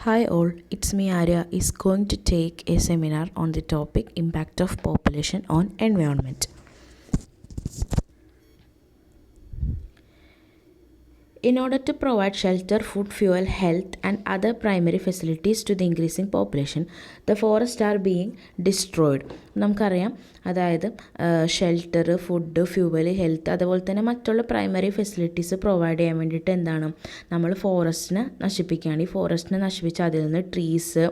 Hi all, it's me Arya is going to take a seminar on the topic impact of population on environment. In order to provide shelter, food, fuel, health and other primary facilities to the increasing population, the forests are being destroyed. നമുക്കറിയാം അതായത് shelter, food, fuel, health അതുപോലെ തന്നെ മറ്റുള്ള primary facilities provide ചെയ്യാൻ വേണ്ടിയിട്ട് എന്താണ് നമ്മൾ ഫോറസ്റ്റിനെ നശിപ്പിക്കുകയാണ്. ഈ ഫോറസ്റ്റിനെ നശിപ്പിച്ച് അതിൽ നിന്ന് ട്രീസ്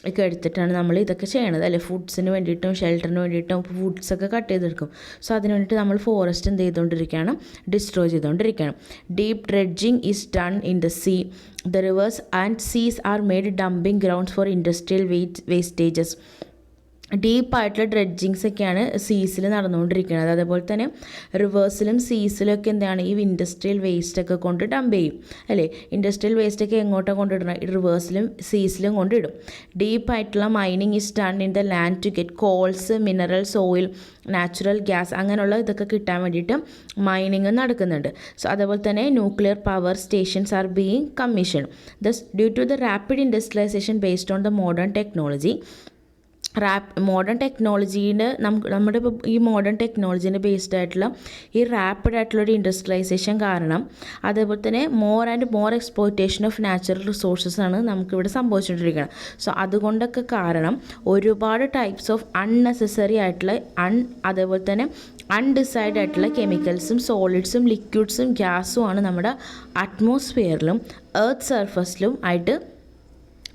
ഒക്കെ എടുത്തിട്ടാണ് നമ്മൾ ഇതൊക്കെ ചെയ്യണത് അല്ലേ. ഫുഡ്സിന് വേണ്ടിയിട്ടും ഷെൽട്ടറിന് വേണ്ടിയിട്ടും ഫുഡ്സൊക്കെ കട്ട് ചെയ്തെടുക്കും. സോ അതിന് വേണ്ടിയിട്ട് നമ്മൾ ഫോറസ്റ്റ് എന്ത് ചെയ്തുകൊണ്ടിരിക്കുകയാണ്, ഡിസ്ട്രോയ് ചെയ്തുകൊണ്ടിരിക്കുകയാണ്. Deep dredging is done in the sea. The rivers and seas are made dumping grounds for industrial wastages. ഡീപ്പായിട്ടുള്ള ഡ്രെഡ്ജിങ്സ് ഒക്കെയാണ് സീസിൽ നടന്നുകൊണ്ടിരിക്കുന്നത്. അതേപോലെ തന്നെ റിവേഴ്സിലും സീസിലും ഒക്കെ എന്താണ് ഈ ഇൻഡസ്ട്രിയൽ വേസ്റ്റൊക്കെ കൊണ്ട് ഡംപ് ചെയ്യും അല്ലേ. ഇൻഡസ്ട്രിയൽ വേസ്റ്റൊക്കെ എങ്ങോട്ടാണ് കൊണ്ടിടണം, റിവേഴ്സിലും സീസിലും കൊണ്ടിടും. ഡീപ്പായിട്ടുള്ള mining is done in the land to get coals, minerals, oil, natural gas അങ്ങനെയുള്ള ഇതൊക്കെ കിട്ടാൻ വേണ്ടിയിട്ട് മൈനിങ് നടക്കുന്നുണ്ട്. സോ അതേപോലെ തന്നെ nuclear power stations are being commission. Thus due to the rapid industrialisation based on the modern technology. Modern ടെക്നോളജീൻ്റെ നമ്മുടെ ഇപ്പോൾ ഈ മോഡേൺ ടെക്നോളജീൻ്റെ ബേസ്ഡ് ആയിട്ടുള്ള ഈ റാപ്പിഡ് ആയിട്ടുള്ളൊരു ഇൻഡസ്ട്രിയലൈസേഷൻ കാരണം അതേപോലെ തന്നെ more and more exploitation of natural resources ആണ് നമുക്കിവിടെ സംഭവിച്ചുകൊണ്ടിരിക്കുന്നത്. സോ അതുകൊണ്ടൊക്കെ കാരണം ഒരുപാട് ടൈപ്സ് ഓഫ് അൺനെസസറി ആയിട്ടുള്ള അതേപോലെ തന്നെ അൺഡിസൈഡ് ആയിട്ടുള്ള കെമിക്കൽസും സോളിഡ്സും ലിക്വിഡ്സും ഗ്യാസും ആണ് നമ്മുടെ അറ്റ്മോസ്ഫിയറിലും എർത്ത് സർഫസിലും ആയിട്ട്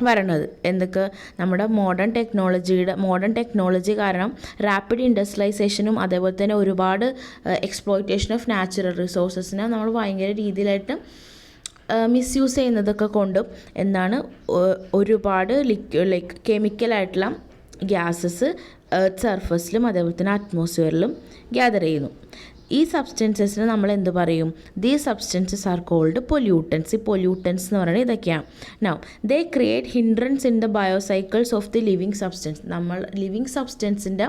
വരണത്. എന്തൊക്കെ നമ്മുടെ മോഡേൺ ടെക്നോളജി കാരണം റാപ്പിഡ് ഇൻഡസ്ട്രിയലൈസേഷനും അതേപോലെ തന്നെ ഒരുപാട് എക്സ്പ്ലോയിറ്റേഷൻ ഓഫ് നാച്ചുറൽ റിസോഴ്സസിനെ നമ്മൾ ഭയങ്കര രീതിയിലായിട്ട് മിസ്യൂസ് ചെയ്യുന്നതൊക്കെ കൊണ്ടും എന്താണ് ഒരുപാട് ലൈക്ക് കെമിക്കലായിട്ടുള്ള ഗ്യാസസ് എർത്ത് സർഫസിലും അതേപോലെ തന്നെ അറ്റ്മോസ്ഫിയറിലും ഗ്യാദർ ചെയ്യുന്നു. ഈ സബ്സ്റ്റൻസസിന് നമ്മൾ എന്ത് പറയും, these substances are called pollutants. ഈ പൊല്യൂട്ടൻസ് എന്ന് പറയുന്നത് ഇതൊക്കെയാണ്. Now they create hindrances in the biocycles of the living substance. നമ്മൾ ലിവിങ് സബ്സ്റ്റൻസിൻ്റെ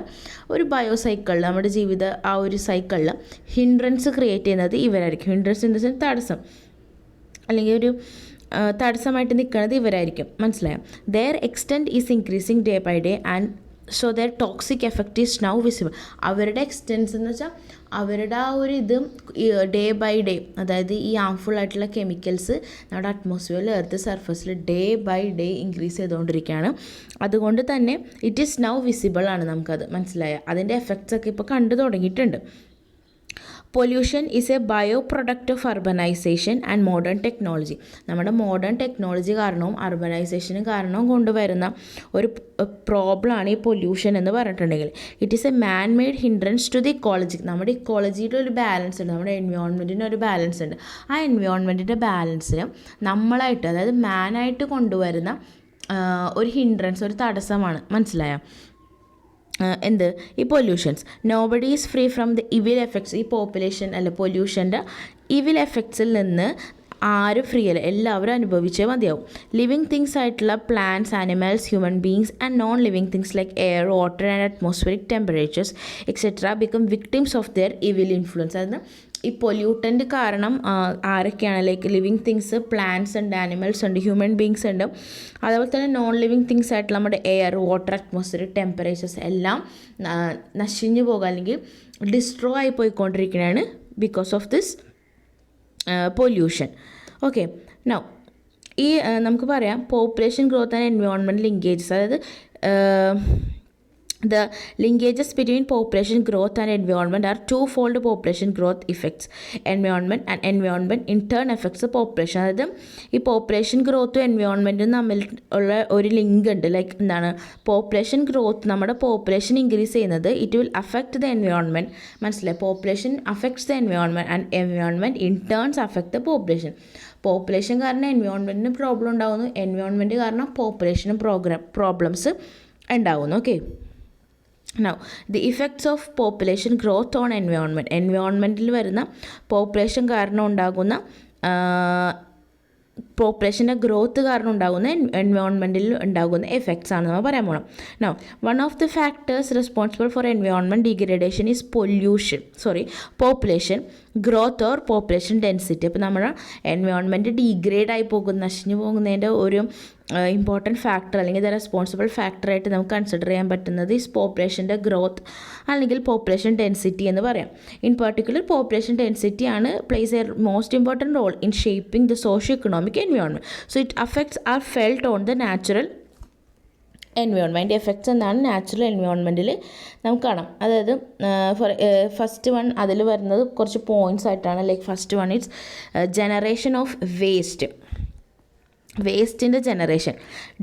ഒരു ബയോസൈക്കിളിൽ നമ്മുടെ ജീവിത ആ ഒരു സൈക്കിളിൽ ഹിൻഡ്രൻസ് ക്രിയേറ്റ് ചെയ്യുന്നത് ഇവരായിരിക്കും. ഹിൻഡ്രൻസ് ഇൻ ദ സെൻസ് തടസ്സം അല്ലെങ്കിൽ ഒരു തടസ്സമായിട്ട് നിൽക്കുന്നത് ഇവരായിരിക്കും. മനസ്സിലായോ? Their extent is increasing day by day and so their toxic effect is now visible. അവരുടെ എക്സ്റ്റെൻസ് എന്ന് വെച്ചാൽ അവരുടെ ആ ഒരു ഇത് ഡേ ബൈ ഡേ, അതായത് ഈ ഹാംഫുൾ ആയിട്ടുള്ള കെമിക്കൽസ് നമ്മുടെ അറ്റ്മോസ്ഫിയറിൽ എർത്ത് സർഫസിൽ ഡേ ബൈ ഡേ ഇൻക്രീസ് ചെയ്തുകൊണ്ടിരിക്കുകയാണ്. അതുകൊണ്ട് തന്നെ ഇറ്റ് ഈസ് നൗ വിസിബിൾ ആണ്. നമുക്കത് മനസ്സിലായ അതിൻ്റെ എഫക്ട്സ് ഒക്കെ ഇപ്പോൾ കണ്ടു തുടങ്ങിയിട്ടുണ്ട്. Pollution is a byproduct of urbanisation and modern technology. നമ്മുടെ മോഡേൺ ടെക്നോളജി കാരണവും അർബനൈസേഷനും കാരണവും കൊണ്ടുവരുന്ന ഒരു പ്രോബ്ലമാണ് ഈ പൊല്യൂഷൻ എന്ന് പറഞ്ഞിട്ടുണ്ടെങ്കിൽ. It is a man made hindrance to the ecology. നമ്മുടെ ഇക്കോളജിയുടെ ഒരു ബാലൻസ് ഉണ്ട്, നമ്മുടെ എൻവയോൺമെൻറ്റിന് ഒരു ബാലൻസ് ഉണ്ട്. ആ എൻവയോൺമെൻറ്റിൻ്റെ ബാലൻസിന് നമ്മളായിട്ട് അതായത് മാനായിട്ട് കൊണ്ടുവരുന്ന ഒരു ഹിൻഡ്രൻസ്, ഒരു തടസ്സമാണ്. മനസ്സിലായോ? എന്ത് ഈ pollutions. Nobody is free from the ഇവിൽ effects. ഈ പോപ്പുലേഷൻ അല്ല പൊല്യൂഷൻ്റെ ഇവിൽ എഫക്ട്സിൽ നിന്ന് ആരും ഫ്രീ അല്ല, എല്ലാവരും അനുഭവിച്ചേ മതിയാവും. ലിവിങ് തിങ്സ് ആയിട്ടുള്ള plants, animals, human beings and non living things like air, water and atmospheric temperatures etcetera become victims of their ഇവിൽ influence. അതായത് ഈ പൊല്യൂട്ടൻ്റ് കാരണം ആരൊക്കെയാണ്, ലൈക്ക് ലിവിങ് തിങ്സ്, പ്ലാന്റ്സ് ഉണ്ട്, ആനിമൽസ് ഉണ്ട്, ഹ്യൂമൻ ബീങ്സ് ഉണ്ട്, അതേപോലെ തന്നെ നോൺ ലിവിങ് തിങ്സ് ആയിട്ടുള്ള നമ്മുടെ എയർ, വാട്ടർ, അറ്റ്മോസ്ഫിയർ, ടെമ്പറേച്ചേഴ്സ് എല്ലാം നശിഞ്ഞു പോകുക അല്ലെങ്കിൽ ഡിസ്ട്രോ ആയി പോയിക്കൊണ്ടിരിക്കുകയാണ് because of this pollution. Okay, now ഈ നമുക്ക് പറയാം population growth and environment linkages. അതായത് the linkages between population growth and environment are twofold. Population growth affects environment and environment in turn affects the population. അതായത് ഈ population ഗ്രോത്തും എൻവയോൺമെൻറ്റും തമ്മിൽ ഉള്ള ഒരു link ഉണ്ട്. ലൈക്ക് എന്താണ്, പോപ്പുലേഷൻ ഗ്രോത്ത് നമ്മുടെ പോപ്പുലേഷൻ ഇൻക്രീസ് ചെയ്യുന്നത് it will affect the environment. മനസ്സിലായി? Population affects the environment and environment in turns affect the population. Population കാരണം എൻവയോൺമെൻറ്റിന് പ്രോബ്ലം ഉണ്ടാകുന്നു, എൻവയോൺമെൻറ്റ് കാരണം പോപ്പുലേഷനും പ്രോബ്ലംസ് ഉണ്ടാകുന്നു. Okay, now the effects of population growth on environment. എൻവയോൺമെൻറ്റിൽ വരുന്ന പോപ്പുലേഷൻ കാരണം ഉണ്ടാകുന്ന പോപ്പുലേഷൻ്റെ ഗ്രോത്ത് കാരണം ഉണ്ടാകുന്ന എൻവയോൺമെൻറ്റിൽ ഉണ്ടാകുന്ന എഫക്ട്സ് ആണ് നമ്മൾ പറയാൻ പോകണം. Now one of the factors responsible for environment degradation is population. Growth or population density. അപ്പോൾ നമ്മുടെ എൻവയോൺമെൻറ്റ് ഡീഗ്രേഡ് ആയി നശിഞ്ഞു പോകുന്നതിൻ്റെ ഒരു ഇമ്പോർട്ടൻറ്റ് ഫാക്ടർ അല്ലെങ്കിൽ ദ റെസ്പോൺസിബിൾ ഫാക്ടറായിട്ട് നമുക്ക് കൺസിഡർ ചെയ്യാൻ പറ്റുന്നത് ഈ പോപ്പുലേഷൻ്റെ ഗ്രോത്ത് അല്ലെങ്കിൽ പോപ്പുലേഷൻ ഡെൻസിറ്റി എന്ന് പറയാം. ഇൻ പെർട്ടിക്കുലർ പോപ്പുലേഷൻ ഡെൻസിറ്റി ആണ് plays a most important role in shaping the socio economic environment. So it affects are felt on the natural environment. Effects എന്താണ് നാച്ചുറൽ എൻവയോൺമെൻറ്റിൽ നമുക്ക് കാണാം. അതായത് ഫസ്റ്റ് വൺ അതിൽ വരുന്നത് കുറച്ച് പോയിൻറ്റ്സ് ആയിട്ടാണ്. Like first one it's generation of വേസ്റ്റിൻ്റെ generation.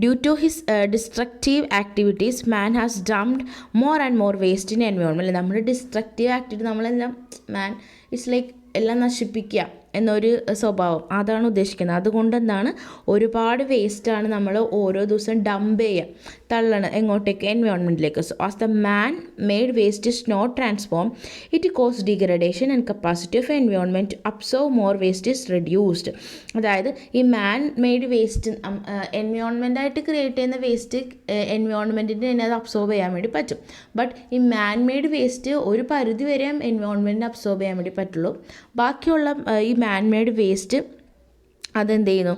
Due to his destructive activities man has dumped more and more waste in environment. നമ്മുടെ ഡിസ്ട്രക്റ്റീവ് ആക്ടിവിറ്റി നമ്മളെല്ലാം മാൻ ഇറ്റ്സ് ലൈക്ക് എല്ലാം നശിപ്പിക്കുക എന്നൊരു സ്വഭാവം അതാണ് ഉദ്ദേശിക്കുന്നത്. അതുകൊണ്ട് എന്താണ് ഒരുപാട് വേസ്റ്റാണ് നമ്മൾ ഓരോ ദിവസം ഡംപ് ചെയ്യുക, തള്ളണം എങ്ങോട്ടേക്ക്, എൻവയോൺമെൻറ്റിലേക്ക്. So as the man made waste is not transform it cause degradation and capacity of environment absorb more waste is reduced. അതായത് ഈ മാൻ മെയ്ഡ് വേസ്റ്റ് എൻവയോൺമെൻറ്റായിട്ട് ക്രിയേറ്റ് ചെയ്യുന്ന വേസ്റ്റ് എൻവയോൺമെൻറ്റിന് തന്നെ അത് അബ്സോർവ് ചെയ്യാൻ വേണ്ടി പറ്റും. ബട്ട് ഈ മാൻ മെയ്ഡ് വേസ്റ്റ് ഒരു പരിധി വരെ എൻവയോൺമെൻറ്റിന് അബ്സോർവ് ചെയ്യാൻ വേണ്ടി പറ്റുള്ളൂ. ബാക്കിയുള്ള ഈ മാൻ മെയ്ഡ് വേസ്റ്റ് അതെന്ത് ചെയ്യുന്നു,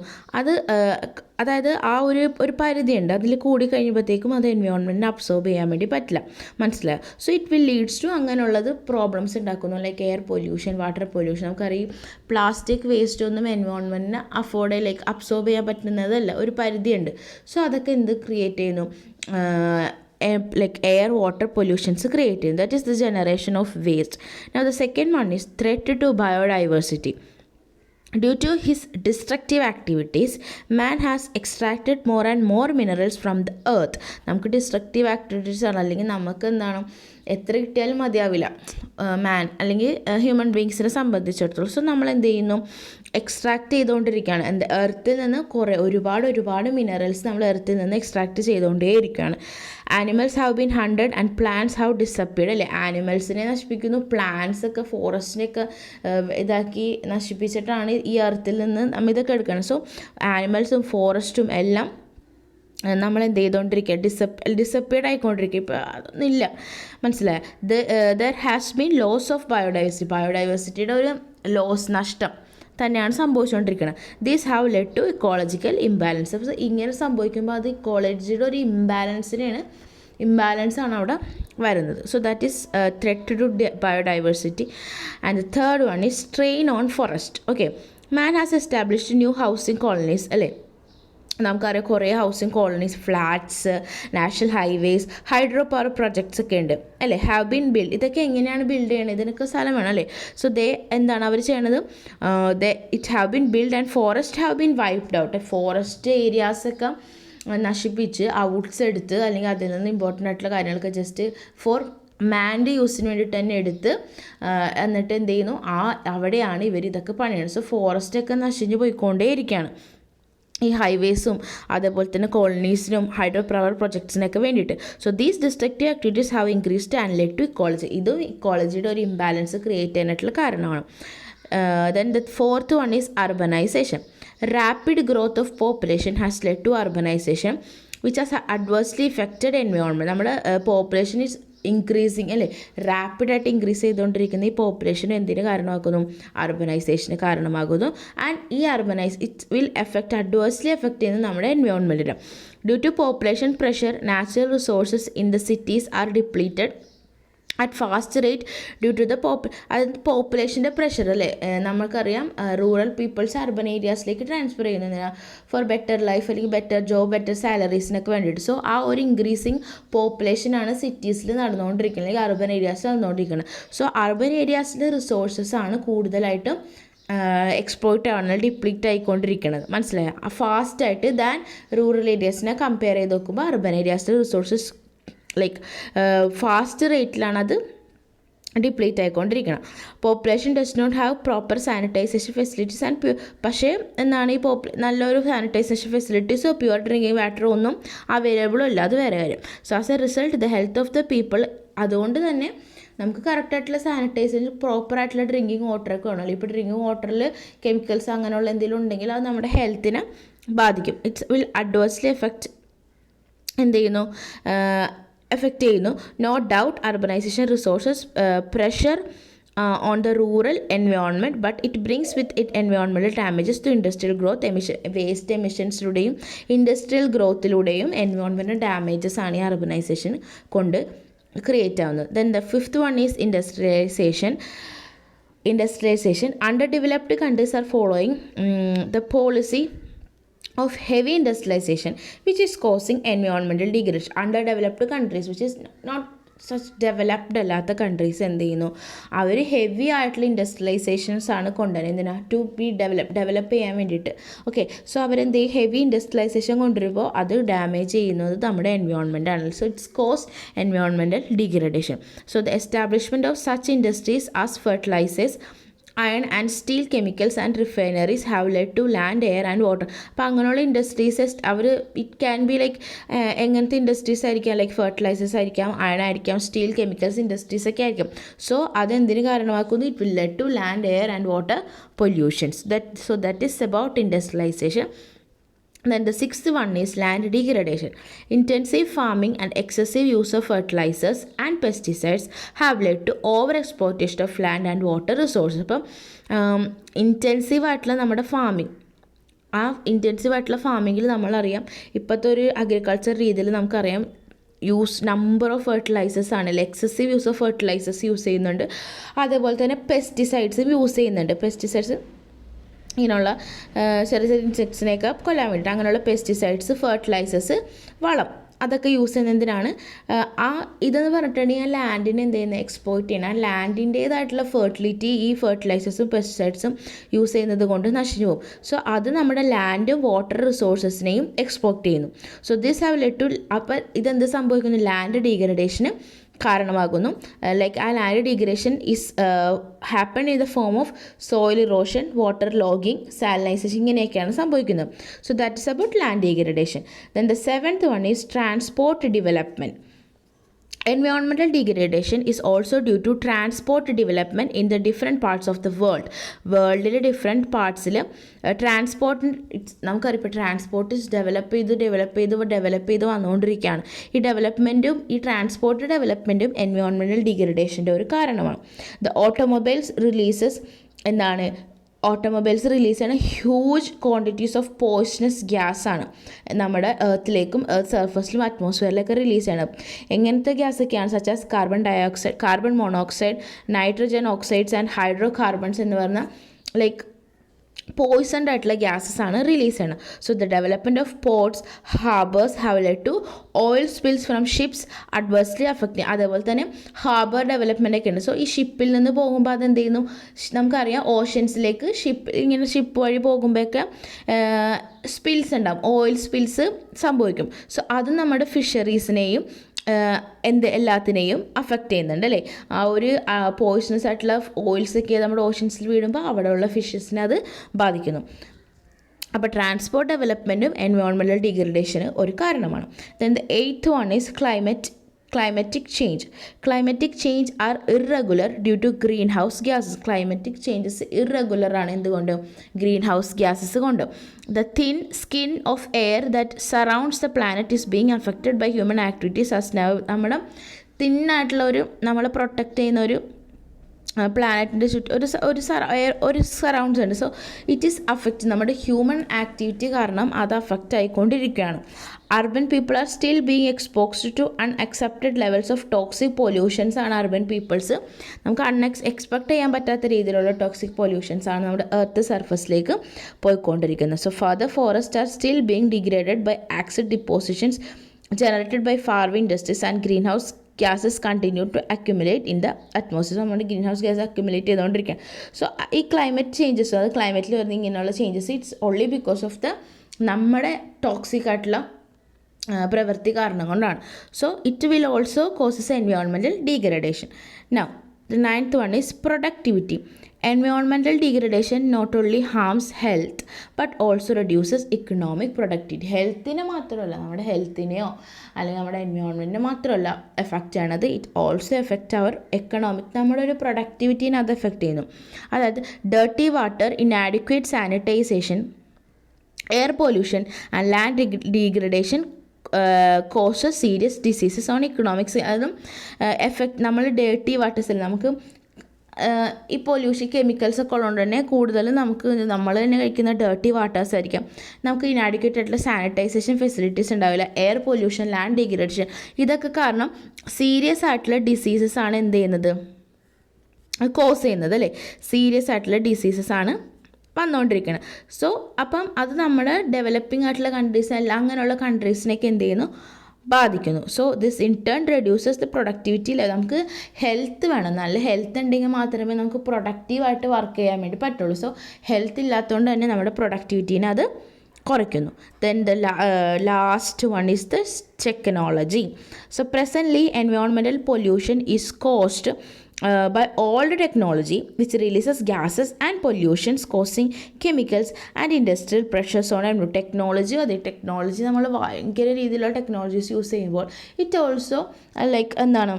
അതായത് ആ ഒരു പരിധിയുണ്ട്, അതിൽ കൂടി കഴിയുമ്പോഴത്തേക്കും അത് എൻവയോൺമെൻറ്റിനെ അബ്സോർബ് ചെയ്യാൻ വേണ്ടി പറ്റില്ല. മനസ്സിലായോ? So it will leads to അങ്ങനെയുള്ളത് പ്രോബ്ലംസ് ഉണ്ടാക്കുന്നു. Like air pollution, water pollution. നമുക്കറിയാം പ്ലാസ്റ്റിക് വേസ്റ്റ് ഒന്നും എൻവയോൺമെൻറ്റിനെ ലൈക്ക് അബ്സോർബ് ചെയ്യാൻ പറ്റുന്നതല്ല, ഒരു പരിധിയുണ്ട്. സോ അതൊക്കെ എന്ത് ക്രിയേറ്റ് ചെയ്യുന്നു, like air water pollutions created. That is the generation of waste. Now the second one is threat to biodiversity. Due to his destructive activities, man has extracted more and more minerals from the earth. നമുക്ക് destructive activities ആണ്, അല്ലെങ്കിൽ നമുക്ക് എന്താണ് എത്ര കിട്ടിയാലും മതിയാവില്ല മാൻ അല്ലെങ്കിൽ human ബീങ്സിനെ സംബന്ധിച്ചിടത്തോളം. സോ നമ്മൾ എന്ത് ചെയ്യുന്നു, എക്സ്ട്രാക്ട് ചെയ്തുകൊണ്ടിരിക്കുകയാണ്. എർത്തിൽ നിന്ന് ഒരുപാട് മിനറൽസ് നമ്മൾ എർത്തിൽ നിന്ന് എക്സ്ട്രാക്ട് ചെയ്തുകൊണ്ടേയിരിക്കുകയാണ്. Animals have been hunted and plants have disappeared. അല്ലേ, ആനിമൽസിനെ നശിപ്പിക്കുന്നു, പ്ലാന്റ്സ് ഒക്കെ ഫോറസ്റ്റിനെയൊക്കെ ഇതാക്കി നശിപ്പിച്ചിട്ടാണ് ഈ എർത്തിൽ നിന്ന് നമ്മൾ ഇതൊക്കെ എടുക്കണം. സോ ആനിമൽസും ഫോറസ്റ്റും എല്ലാം നമ്മൾ എന്ത് ചെയ്തുകൊണ്ടിരിക്കുക, ഡിസപ്പിയർഡ് ആയിക്കൊണ്ടിരിക്കുക. ഇപ്പോൾ അതൊന്നും ഇല്ല. മനസ്സിലായോ? There has been loss of ബയോഡൈവേഴ്സിറ്റിയുടെ ഒരു നഷ്ടം തന്നെയാണ് സംഭവിച്ചുകൊണ്ടിരിക്കുന്നത്. These have led to ecological imbalance. അപ്പോൾ ഇങ്ങനെ സംഭവിക്കുമ്പോൾ അത് ഇക്കോളജിയുടെ ഒരു ഇംബാലൻസ് ആണ് അവിടെ വരുന്നത്. So that is threat to biodiversity. And the third one is strain on forest. Okay, man has established new housing colonies. അല്ലേ, നമുക്കറിയാം കുറേ housing colonies, flats, national highways, hydro power projects ഒക്കെ ഉണ്ട്. അല്ലേ, ഹാവ് ബീൻ ബിൽഡ്. ഇതൊക്കെ എങ്ങനെയാണ് build ചെയ്യണത്, ഇതിനൊക്കെ സ്ഥലം വേണം. അല്ലേ, സോ എന്താണ് അവർ ചെയ്യണത്, it have been build and forest have been wiped out. Forest ഏരിയാസൊക്കെ നശിപ്പിച്ച് ഔട്ട്സ് എടുത്ത്, അല്ലെങ്കിൽ അതിൽ നിന്ന് ഇമ്പോർട്ടൻ്റ് ആയിട്ടുള്ള കാര്യങ്ങളൊക്കെ ജസ്റ്റ് ഫോർ മാൻ്റെ യൂസിന് വേണ്ടിയിട്ട് തന്നെ എടുത്ത് എന്നിട്ട് എന്ത് ചെയ്യുന്നു, അവിടെയാണ് ഇവർ ഇതൊക്കെ പണിയുന്നത്. സോ ഫോറസ്റ്റൊക്കെ നശിഞ്ഞു പോയിക്കൊണ്ടേയിരിക്കുകയാണ് ഈ ഹൈവേസും അതേപോലെ തന്നെ കോളനീസിനും ഹൈഡ്രോ പവർ പ്രൊജക്ട്സിനൊക്കെ വേണ്ടിയിട്ട്. So these destructive activities have increased and lead to ecology. ഇതും ഇക്കോളജിയുടെ ഒരു ഇംബാലൻസ് ക്രിയേറ്റ് ചെയ്യാനായിട്ടുള്ള കാരണമാണ്. Then the fourth one is urbanization. Rapid growth of population has led to urbanization which has adversely affected environment. നമ്മുടെ population is increasing. അല്ലേ, റാപ്പിഡായിട്ട് increase ചെയ്തുകൊണ്ടിരിക്കുന്ന ഈ population എന്തിന് കാരണമാക്കുന്നു, അർബനൈസേഷന് കാരണമാകുന്നു. ആൻഡ് ഈ ഇറ്റ് വിൽ അഡ്വേഴ്സ്ലി എഫക്റ്റ് ചെയ്യുന്നത് നമ്മുടെ എൻവയോൺമെൻറ്റിന്. Due to population pressure natural resources in the cities are depleted at fast rate due to the പോപ്പുലേഷൻ്റെ പ്രഷർ. അല്ലേ, നമുക്കറിയാം റൂറൽ പീപ്പിൾസ് അർബൻ ഏരിയാസിലേക്ക് ട്രാൻസ്ഫർ ചെയ്യുന്നതിന് ഫോർ ബെറ്റർ ലൈഫ്, അല്ലെങ്കിൽ ബെറ്റർ ജോബ്, ബെറ്റർ സാലറീസിനൊക്കെ വേണ്ടിയിട്ട്. സോ ആ ഒരു ഇൻക്രീസിങ് പോപ്പുലേഷനാണ് സിറ്റീസിൽ നടന്നുകൊണ്ടിരിക്കുന്നത്, അല്ലെങ്കിൽ അർബൻ ഏരിയാസിൽ നടന്നുകൊണ്ടിരിക്കുന്നത്. സോ അർബൻ ഏരിയാസിലെ റിസോഴ്സസ് ആണ് കൂടുതലായിട്ടും എക്സ്പ്ലോയിറ്റ് ആവുന്നത്, ഡിപ്ലീറ്റ് ആയിക്കൊണ്ടിരിക്കുന്നത്. മനസ്സിലായോ? ഫാസ്റ്റായിട്ട് ദാൻ റൂറൽ ഏരിയാസിനെ കമ്പയർ ചെയ്ത് നോക്കുമ്പോൾ അർബൻ ഏരിയാസിലെ റിസോഴ്സസ് ലൈക്ക് ഫാസ്റ്റ് റേറ്റിലാണ് അത് ഡിപ്ലീറ്റ് ആയിക്കൊണ്ടിരിക്കണം. Population does not have proper sanitisation facilities and പക്ഷേ എന്താണ് ഈ നല്ലൊരു സാനിറ്റൈസേഷൻ ഫെസിലിറ്റീസോ പ്യുവർ ഡ്രിങ്കിങ് വാട്ടറോ ഒന്നും അവൈലബിളും ഇല്ല. അത് വേറെ കാര്യം. So as a result the health of the people, അതുകൊണ്ട് തന്നെ നമുക്ക് കറക്റ്റായിട്ടുള്ള സാനിറ്റൈസേഷൻ, പ്രോപ്പറായിട്ടുള്ള ഡ്രിങ്കിങ് വാട്ടറൊക്കെ വേണമല്ലോ. ഇപ്പോൾ ഡ്രിങ്കിങ് വാട്ടറിൽ കെമിക്കൽസ് അങ്ങനെയുള്ള എന്തെങ്കിലും ഉണ്ടെങ്കിൽ അത് നമ്മുടെ ഹെൽത്തിനെ ബാധിക്കും. ഇറ്റ്സ് വിൽ അഡ്വേഴ്സ്ലി എഫക്റ്റ് ചെയ്യുന്നു. No doubt urbanisation resources pressure on the rural environment, but it brings with it environmental damages to industrial growth. Waste emissionസിലൂടെയും ഇൻഡസ്ട്രിയൽ ഗ്രോത്തിലൂടെയും എൻവയോൺമെൻറ്റൽ ഡാമേജസ് ആണ് ഈ അർബനൈസേഷൻ കൊണ്ട് ക്രിയേറ്റ് ആവുന്നത്. Then the fifth one is industrialisation. Underdeveloped countries are following the policy of heavy industrialization, which is causing environmental degradation. Underdeveloped countries, which is not such developed അല്ലാത്ത countries എന്ത് ചെയ്യുന്നു, അവർ heavy ആയിട്ടുള്ള ഇൻഡസ്ട്രിയലൈസേഷൻസ് ആണ് കൊണ്ടുവരുന്നത്. എന്തിനാ? To B develop ചെയ്യാൻ വേണ്ടിയിട്ട്. Okay, so അവരെന്ത് ചെയ്യും? ഹെവി ഇൻഡസ്ട്രിയലൈസേഷൻ കൊണ്ടുവരുമ്പോൾ അത് ഡാമേജ് ചെയ്യുന്നത് നമ്മുടെ എൻവയോൺമെൻറ്റ് ആണ്. So it's cause environmental degradation. So the establishment of such industries as fertilisers, iron and steel chemicals and refineries have led to land, air and water. അപ്പോൾ അങ്ങനെയുള്ള industries അവർ it can be like എങ്ങനത്തെ industries ആയിരിക്കാം? Like fertilisers ആയിരിക്കാം, iron ആയിരിക്കാം, steel chemicals industries ഒക്കെ ആയിരിക്കും. So അതെന്തിന് കാരണമാക്കുന്നു? It will lead to land, air and water pollutions. That is about industrialisation. Then the sixth one is land degradation. Intensive farming and excessive use of fertilizers and pesticides have led to overexploitation of land and water resources. അപ്പം intensive ആയിട്ടുള്ള നമ്മുടെ farming, ആ intensive ആയിട്ടുള്ള ഫാമിങ്ങിൽ നമ്മളറിയാം ഇപ്പോഴത്തെ ഒരു agriculture രീതിയിൽ നമുക്കറിയാം number of fertilisers ആണല്ലോ. Excessive use of fertilisers use ചെയ്യുന്നുണ്ട്, അതേപോലെ തന്നെ പെസ്റ്റിസൈഡ്സും യൂസ് ചെയ്യുന്നുണ്ട്. പെസ്റ്റിസൈഡ്സ് ഇങ്ങനെയുള്ള ചെറിയ ചെറിയ ഇൻസെക്ട്സിനെയൊക്കെ കൊല്ലാൻ വേണ്ടിയിട്ട് അങ്ങനെയുള്ള പെസ്റ്റിസൈഡ്സ്, ഫെർട്ടിലൈസേഴ്സ്, വളം, അതൊക്കെ യൂസ് ചെയ്യുന്നതിനാണ്. ഇതെന്ന് പറഞ്ഞിട്ടുണ്ടെങ്കിൽ ആ ലാൻഡിനെ എന്ത് ചെയ്യുന്നത്? എക്സ്പ്ലോയിറ്റ് ചെയ്യണം. ആ ലാൻഡിൻ്റേതായിട്ടുള്ള ഫെർട്ടിലിറ്റി ഈ ഫെർട്ടിലൈസേഴ്സും പെസ്റ്റിസൈഡ്സും യൂസ് ചെയ്യുന്നത് കൊണ്ട് നശിച്ചു പോകും. സോ അത് നമ്മുടെ ലാൻഡും വാട്ടർ റിസോഴ്സസിനെയും എക്സ്പ്ലോയിറ്റ് ചെയ്യുന്നു. So this have led to, അപ്പോൾ ഇതെന്ത് സംഭവിക്കുന്നു? ലാൻഡ് ഡീഗ്രഡേഷന് കാരണമാകുന്നു. ലൈക്ക് ആ land degradation is happen in the form of soil erosion, water logging, salinisation, ഇങ്ങനെയൊക്കെയാണ് സംഭവിക്കുന്നത്. So that is about land degradation. Then the seventh one is transport development. Environmental degradation is also due to transport development in the different parts of the world. വേൾഡിലെ different പാർട്സിൽ transport, നമുക്കറിയാം ഇപ്പോൾ transport develop ചെയ്ത് വന്നുകൊണ്ടിരിക്കുകയാണ്. ഈ ഡെവലപ്മെൻറ്റും ഈ transport ഡെവലപ്മെൻറ്റും environmental ഡിഗ്രഡേഷൻ്റെ ഒരു കാരണമാണ്. ദ ഓട്ടോമൊബൈൽസ് റിലീസസ് എന്താണ്? ഓട്ടോമൊബൈൽസ് റിലീസ് ചെയ്യുന്ന huge quantities of poisonous gas ആണ് നമ്മുടെ എർത്തിലേക്കും എർത്ത് സർഫസിലും അറ്റ്മോസ്ഫിയറിലൊക്കെ റിലീസ് ചെയ്യണം. എങ്ങനത്തെ ഗ്യാസൊക്കെയാണ്? Such as carbon dioxide, carbon monoxide, nitrogen oxides and hydrocarbons എന്ന് പറഞ്ഞാൽ ലൈക്ക് പോയ്സൺഡ് ആയിട്ടുള്ള ഗ്യാസസ് ആണ് റിലീസ് ചെയ്യണം. So the development of ports, harbours have led to oil spills from ships adversely affect ചെയ്യും. അതേപോലെ തന്നെ ഹാർബർ ഡെവലപ്മെൻ്റ് ഒക്കെ ഉണ്ട്. സോ ഈ ഷിപ്പിൽ നിന്ന് പോകുമ്പോൾ അതെന്ത് ചെയ്യുന്നു? നമുക്കറിയാം ഓഷ്യൻസിലേക്ക് ഷിപ്പ് വഴി പോകുമ്പോഴൊക്കെ സ്പിൽസ് ഉണ്ടാകും, ഓയിൽ സ്പിൽസ് സംഭവിക്കും. സോ അത് നമ്മുടെ ഫിഷറീസിനെയും എല്ലാത്തിനെയും അഫക്റ്റ് ചെയ്യുന്നുണ്ട് അല്ലേ. ആ ഒരു പോയ്സണസ് ആയിട്ടുള്ള ഓയിൽസൊക്കെ നമ്മുടെ ഓഷ്യൻസിൽ വീഴുമ്പോൾ അവിടെയുള്ള ഫിഷസിനെ അത് ബാധിക്കുന്നു. അപ്പോൾ ട്രാൻസ്പോർട്ട് ഡെവലപ്മെൻറ്റും എൻവയോൺമെൻറ്റൽ ഡിഗ്രഡേഷന് ഒരു കാരണമാണ്. Then the eighth one is climatic change. Climatic change are irregular due to greenhouse gases. Climatic changes irregular ആണ് എന്തുകൊണ്ട്? greenhouse gases കൊണ്ട്. The thin skin of air that surrounds the planet is being affected by human activities as now. നമ്മുടെ തിന്നായിട്ടുള്ള നമ്മളെ protect ചെയ്യുന്ന ഒരു പ്ലാനറ്റിൻ്റെ ചുറ്റും ഒരു surrounds ഉണ്ട്. സോ ഇറ്റ് ഈസ് അഫക്റ്റ്, നമ്മുടെ ഹ്യൂമൻ ആക്ടിവിറ്റി കാരണം അത് അഫക്റ്റ് ആയിക്കൊണ്ടിരിക്കുകയാണ്. Urban people are still being exposed to unaccepted levels of toxic pollutions ആണ് അർബൻ പീപ്പിൾസ്. നമുക്ക് എക്സ്പെക്ട് ചെയ്യാൻ പറ്റാത്ത രീതിയിലുള്ള ടോക്സിക് പൊല്യൂഷൻസ് ആണ് നമ്മുടെ എർത്ത് സർഫസിലേക്ക് പോയിക്കൊണ്ടിരിക്കുന്നത്. So further forest are still being degraded by acid depositions generated by farming industries and greenhouse gases continue to accumulate in the atmosphere. നമ്മുടെ ഗ്രീൻ ഹൗസ് ഗ്യാസ് അക്യുമുലേറ്റ് ചെയ്തുകൊണ്ടിരിക്കുകയാണ്. സോ ഈ climate changes, അത് ക്ലൈമറ്റിൽ വരുന്ന ഇങ്ങനെയുള്ള changes it's only because of നമ്മുടെ toxic ആയിട്ടുള്ള പ്രവൃത്തി കാരണം കൊണ്ടാണ്. So it will also causes environmental degradation. Now the ninth one is productivity. Environmental degradation not only harms health but also reduces economic productivity. ഹെൽത്തിനെ മാത്രമല്ല, നമ്മുടെ ഹെൽത്തിനെയോ അല്ലെങ്കിൽ നമ്മുടെ എൻവയോൺമെൻറ്റിനെ മാത്രമല്ല എഫക്റ്റ് ചെയ്യണത്, it also effect our economic, നമ്മുടെ ഒരു പ്രൊഡക്ടിവിറ്റീനെ അത് എഫക്റ്റ് ചെയ്യുന്നു. അതായത് dirty water, inadequate sanitisation, air pollution and land degradation causes serious diseases on economics. അതും എഫക്റ്റ് നമ്മൾ ഡേർട്ടി വാട്ടേഴ്സിൽ നമുക്ക് ഈ പൊല്യൂഷൻ കെമിക്കൽസ് ഒക്കെ ഉള്ളതുകൊണ്ട് തന്നെ കൂടുതലും നമ്മൾ തന്നെ കഴിക്കുന്ന ഡേർട്ടി വാട്ടേഴ്സ് ആയിരിക്കും. നമുക്ക് ഇനാഡിക്വേറ്റ് ആയിട്ടുള്ള സാനിറ്റൈസേഷൻ ഫെസിലിറ്റീസ് ഉണ്ടാവില്ല. എയർ പൊല്യൂഷൻ, ലാൻഡ് ഡിഗ്രഡേഷൻ, ഇതൊക്കെ കാരണം സീരിയസ് ആയിട്ടുള്ള ഡിസീസസ് ആണ് എന്ത് ചെയ്യുന്നത്, കോസ് ചെയ്യുന്നത് അല്ലേ. സീരിയസ് ആയിട്ടുള്ള ഡിസീസസ് ആണ് വന്നുകൊണ്ടിരിക്കുന്നത്. സോ അപ്പം അത് നമ്മുടെ ഡെവലപ്പിംഗ് ആയിട്ടുള്ള കൺട്രീസ് എല്ലാം അങ്ങനെയുള്ള കൺട്രീസിനൊക്കെ എന്ത് ചെയ്യുന്നു, ബാധിക്കുന്നു. So this in turn reduces the productivity level. നമുക്ക് ഹെൽത്ത് വേണം, നല്ല ഹെൽത്ത് ഉണ്ടെങ്കിൽ മാത്രമേ നമുക്ക് പ്രൊഡക്റ്റീവായിട്ട് വർക്ക് ചെയ്യാൻ വേണ്ടി പറ്റുള്ളൂ. സോ ഹെൽത്ത് ഇല്ലാത്തതുകൊണ്ട് തന്നെ നമ്മുടെ പ്രൊഡക്ടിവിറ്റീനെ അത് കുറയ്ക്കുന്നു. Then the last one is the technology. So presently environmental pollution is caused by all the technology which releases gases and pollutions causing chemicals and industrial pressures on environment. Technology നമ്മൾ ഭയങ്കര രീതിയിലുള്ള technologies use ചെയ്യുമ്പോൾ it also like എന്താണ്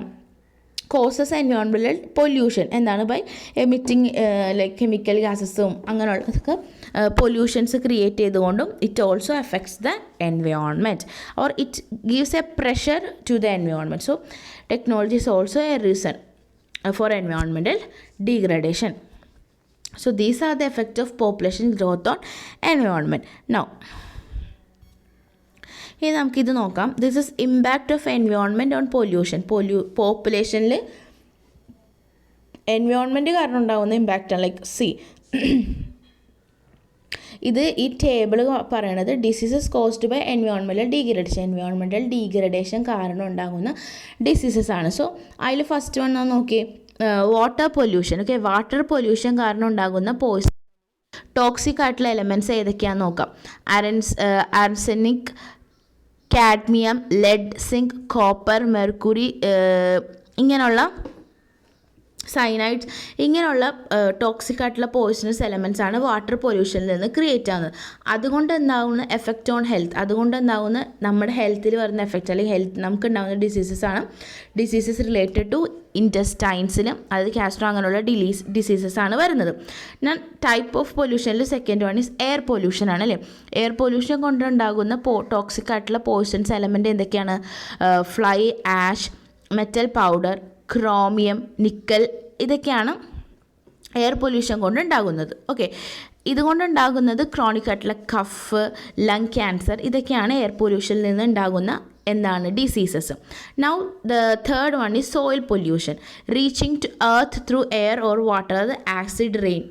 causes environmental pollution എന്താണ് by emitting like chemical ഗ്യാസസും അങ്ങനെയുള്ളതൊക്കെ pollutions create ചെയ്തുകൊണ്ടും it also effects the environment or it gives a pressure to the environment. So technology is also a reason for environmental degradation. So these are the effects of population growth on environment. Now ഇനി നമുക്കിത് നോക്കാം. This is impact of environment on pollution. പോപ്പുലേഷനിൽ environment കാരണം ഉണ്ടാകുന്ന ഇമ്പാക്റ്റാണ്. Like see ഇത് ഈ table പറയണത് diseases caused by environmental degradation കാരണം ഉണ്ടാകുന്ന ഡിസീസസ് ആണ്. സോ അതിൽ ഫസ്റ്റ് വൺ നോക്കി water pollution. Okay, water pollution കാരണം ഉണ്ടാകുന്ന ടോക്സിക് ആയിട്ടുള്ള എലമെൻറ്റ്സ് ഏതൊക്കെയാണെന്ന് നോക്കാം. Arsenic, cadmium, lead, zinc, copper, mercury, ഇങ്ങനെയുള്ള സൈനൈഡ്സ്, ഇങ്ങനെയുള്ള ടോക്സിക് ആയിട്ടുള്ള പോയിസണസ് എലമെൻറ്റ്സ് ആണ് വാട്ടർ പൊല്യൂഷനിൽ നിന്ന് ക്രിയേറ്റ് ആകുന്നത്. അതുകൊണ്ട് ഉണ്ടാകുന്ന എഫക്റ്റ് ഓൺ ഹെൽത്ത്, അതുകൊണ്ട് ഉണ്ടാകുന്ന നമ്മുടെ ഹെൽത്തിൽ വരുന്ന എഫക്റ്റ് അല്ലെങ്കിൽ നമുക്ക് ഉണ്ടാകുന്ന ഡിസീസസ് റിലേറ്റഡ് ടു ഇൻറ്റസ്റ്റൈൻസിലും, അതായത് കാസ്ട്രോ അങ്ങനെയുള്ള ഡിസീസസ് ആണ് വരുന്നത്. ഞാൻ ടൈപ്പ് ഓഫ് പൊല്യൂഷനിൽ second one is air pollution ആണ് അല്ലേ. എയർ പൊല്യൂഷൻ കൊണ്ടുണ്ടാകുന്ന ടോക്സിക് ആയിട്ടുള്ള പോയിസൺസ് എലമെൻറ്റ് എന്തൊക്കെയാണ്? Fly ash, metal powder, chromium, nickel, ഇതൊക്കെയാണ് എയർ പൊല്യൂഷൻ കൊണ്ടുണ്ടാകുന്നത്. ഓക്കെ, ഇതുകൊണ്ടുണ്ടാകുന്നത് ക്രോണിക് ആയിട്ടുള്ള കഫ്, ലങ് ക്യാൻസർ, ഇതൊക്കെയാണ് എയർ പൊല്യൂഷനിൽ നിന്ന് ഉണ്ടാകുന്ന diseases. Now the third one is soil pollution, reaching to earth through air or water, അത് ആസിഡ് റെയിൻ,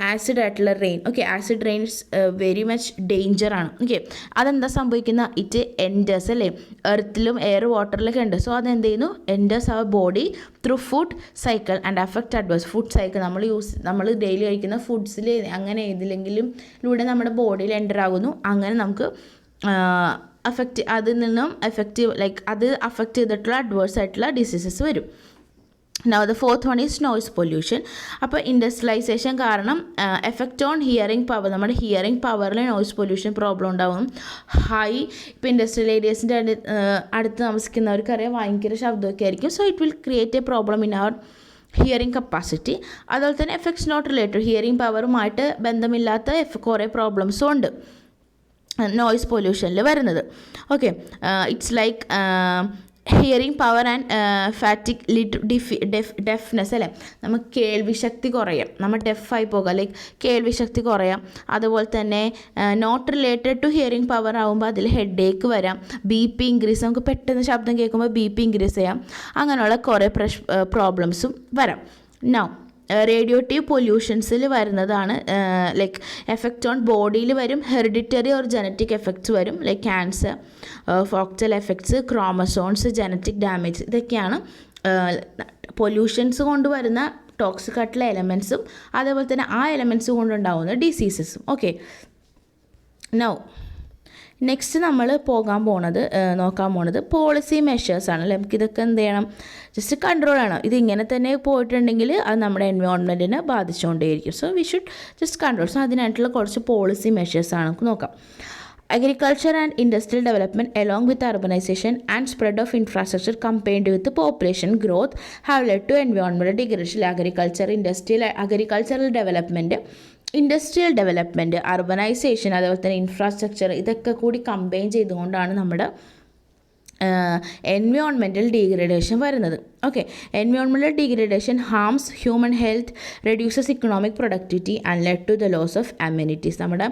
ആസിഡ് ആയിട്ടുള്ള rain. Okay, acid rain is very much ഡേഞ്ചറാണ്. Okay, അതെന്താ സംഭവിക്കുന്ന? It enters അല്ലേ, എർത്തിലും air വാട്ടറിലൊക്കെ ഉണ്ട്. സോ അതെന്ത് ചെയ്യുന്നു? Enters our body through food cycle and affect adverse. Food cycle നമ്മൾ daily കഴിക്കുന്ന ഫുഡ്സിൽ അങ്ങനെ ഏതിലെങ്കിലും നമ്മുടെ ബോഡിയിൽ എൻ്റർ ആകുന്നു. അങ്ങനെ നമുക്ക് അതിൽ നിന്നും അത് അഫക്റ്റ് ചെയ്തിട്ടുള്ള അഡ്വേഴ്സ് ആയിട്ടുള്ള ഡിസീസസ് വരും. Now the fourth one is noise pollution. അപ്പോൾ ഇൻഡസ്ട്രിയലൈസേഷൻ കാരണം എഫക്റ്റ് ഓൺ ഹിയറിംഗ് പവർ, നമ്മുടെ ഹിയറിംഗ് പവറിൽ നോയ്സ് പൊല്യൂഷൻ പ്രോബ്ലം ഉണ്ടാകും. ഇപ്പോൾ ഇൻഡസ്ട്രിയൽ ഏരിയസിൻ്റെ അടുത്ത് താമസിക്കുന്നവർക്കറിയാം ഭയങ്കര ശബ്ദമൊക്കെ ആയിരിക്കും. So it will create a problem in our hearing capacity. അതുപോലെ തന്നെ എഫക്ട്സ് നോട്ട് റിലേറ്റഡ്, ഹിയറിംഗ് പവറുമായിട്ട് ബന്ധമില്ലാത്ത കുറേ പ്രോബ്ലംസും ഉണ്ട് നോയ്സ് പൊല്യൂഷനിൽ വരുന്നത്. Okay, it's like hearing power and fatigue, deafness അല്ലേ, നമുക്ക് കേൾവിശക്തി കുറയാം, നമ്മൾ ഡെഫായി പോകാം, ലൈക്ക് കേൾവിശക്തി കുറയാം. അതുപോലെ തന്നെ not related to hearing power ആകുമ്പോൾ അതിൽ ഹെഡ് ഏക്ക് വരാം, BP ഇൻക്രീസ്, നമുക്ക് പെട്ടെന്ന് ശബ്ദം കേൾക്കുമ്പോൾ BP ഇൻക്രീസ് ചെയ്യാം, അങ്ങനെയുള്ള കുറേ പ്രോബ്ലംസും വരാം. നൗ റേഡിയോട്ടീവ് പൊല്യൂഷൻസിൽ വരുന്നതാണ് ലൈക്ക് എഫക്റ്റ് ഓൺ ബോഡിയിൽ വരും, ഹെറിഡിറ്ററി ഓർ ജനറ്റിക് എഫക്ട്സ് വരും, like cancer, foetal effects, chromosomes, genetic damage, ഇതൊക്കെയാണ് പൊല്യൂഷൻസ് കൊണ്ടുവരുന്ന ടോക്സിക് ആയിട്ടുള്ള എലമെൻറ്റ്സും അതേപോലെ തന്നെ ആ എലമെൻറ്റ്സ് കൊണ്ടുണ്ടാകുന്ന ഡിസീസസും. ഓക്കെ, നൗ നെക്സ്റ്റ് നമ്മൾ നോക്കാൻ പോണത് പോളിസി മെഷേഴ്സാണ് അല്ലേ. നമുക്കിതൊക്കെ എന്ത് ചെയ്യണം? ജസ്റ്റ് കൺട്രോൾ ചെയ്യണം. ഇതിങ്ങനെ തന്നെ പോയിട്ടുണ്ടെങ്കിൽ അത് നമ്മുടെ എൻവയോൺമെൻറ്റിനെ ബാധിച്ചുകൊണ്ടേയിരിക്കും. So we should just control. So അതിനായിട്ടുള്ള കുറച്ച് പോളിസി മെഷേഴ്സാണ് നമുക്ക് നോക്കാം. Agriculture and industrial development along with urbanization and spread of infrastructure combined with population growth have led to environmental degradation. Agricultural development, industrial development, urbanisation, അതുപോലെ തന്നെ infrastructure, ഇതൊക്കെ കൂടി combine ചെയ്തുകൊണ്ടാണ് നമ്മുടെ എൻവയോൺമെൻറ്റൽ ഡീഗ്രഡേഷൻ വരുന്നത്. Okay, environmental degradation harms human health, reduces economic productivity and lead to the loss of amenities. നമ്മുടെ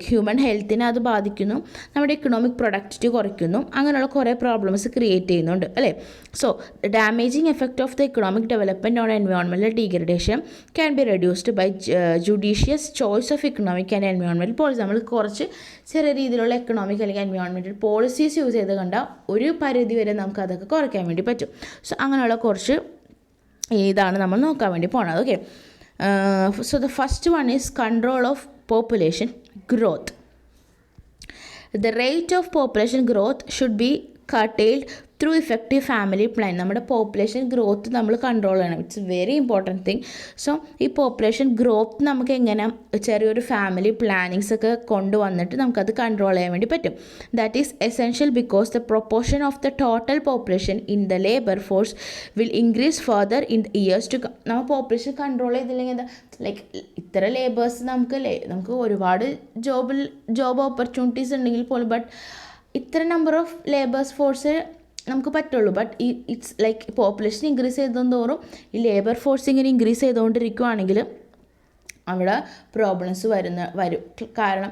human ഹെൽത്തിനെ അത് ബാധിക്കുന്നു, നമ്മുടെ ഇക്കണോമിക് പ്രൊഡക്ടിവിറ്റി കുറയ്ക്കുന്നു, അങ്ങനെയുള്ള കുറേ പ്രോബ്ലംസ് ക്രിയേറ്റ് ചെയ്യുന്നുണ്ട് അല്ലേ. So damaging effect of the economic development on environmental degradation can be reduced by judicious choice of economic and environmental policy. നമ്മൾ കുറച്ച് ചെറിയ രീതിയിലുള്ള എക്കണോമിക് അല്ലെങ്കിൽ എൻവയോൺമെൻറ്റൽ പോളിസീസ് യൂസ് ചെയ്ത് കണ്ട ഒരു പരിധി വരെ നമുക്ക് അതൊക്കെ കുറയ്ക്കാൻ വേണ്ടി പറ്റും. സോ അങ്ങനെയുള്ള കുറച്ച് ഇതാണ് നമ്മൾ നോക്കാൻ വേണ്ടി പോണത്. Okay, so the first one is control of population growth. The rate of population growth should be curtailed through effective family plan. നമ്മുടെ പോപ്പുലേഷൻ ഗ്രോത്ത് നമ്മൾ കൺട്രോൾ ചെയ്യണം. It's very important thing. So ഈ പോപ്പുലേഷൻ ഗ്രോത്ത് നമുക്ക് എങ്ങനെ ചെറിയൊരു family plannings ഒക്കെ കൊണ്ടുവന്നിട്ട് നമുക്കത് കൺട്രോൾ ചെയ്യാൻ വേണ്ടി പറ്റും. That is essential because the proportion of the total population in the labour force will increase further in the years to come. നമ്മൾ പോപ്പുലേഷൻ കൺട്രോൾ ചെയ്തില്ലെങ്കിൽ എന്താ, ലൈക്ക് ഇത്ര ലേബേഴ്സ് നമുക്ക് ഒരുപാട് ജോബ് ഓപ്പർച്യൂണിറ്റീസ് ഉണ്ടെങ്കിൽ പോലും ബട്ട് ഇത്ര നമ്പർ ഓഫ് ലേബേഴ്സ് ഫോഴ്സ് നമുക്ക് പറ്റുള്ളൂ. But it's like population increase ചെയ്തോറും ഈ ലേബർ ഫോഴ്സ് ഇങ്ങനെ ഇൻക്രീസ് ചെയ്തുകൊണ്ടിരിക്കുകയാണെങ്കിൽ അവിടെ പ്രോബ്ലംസ് വരും. കാരണം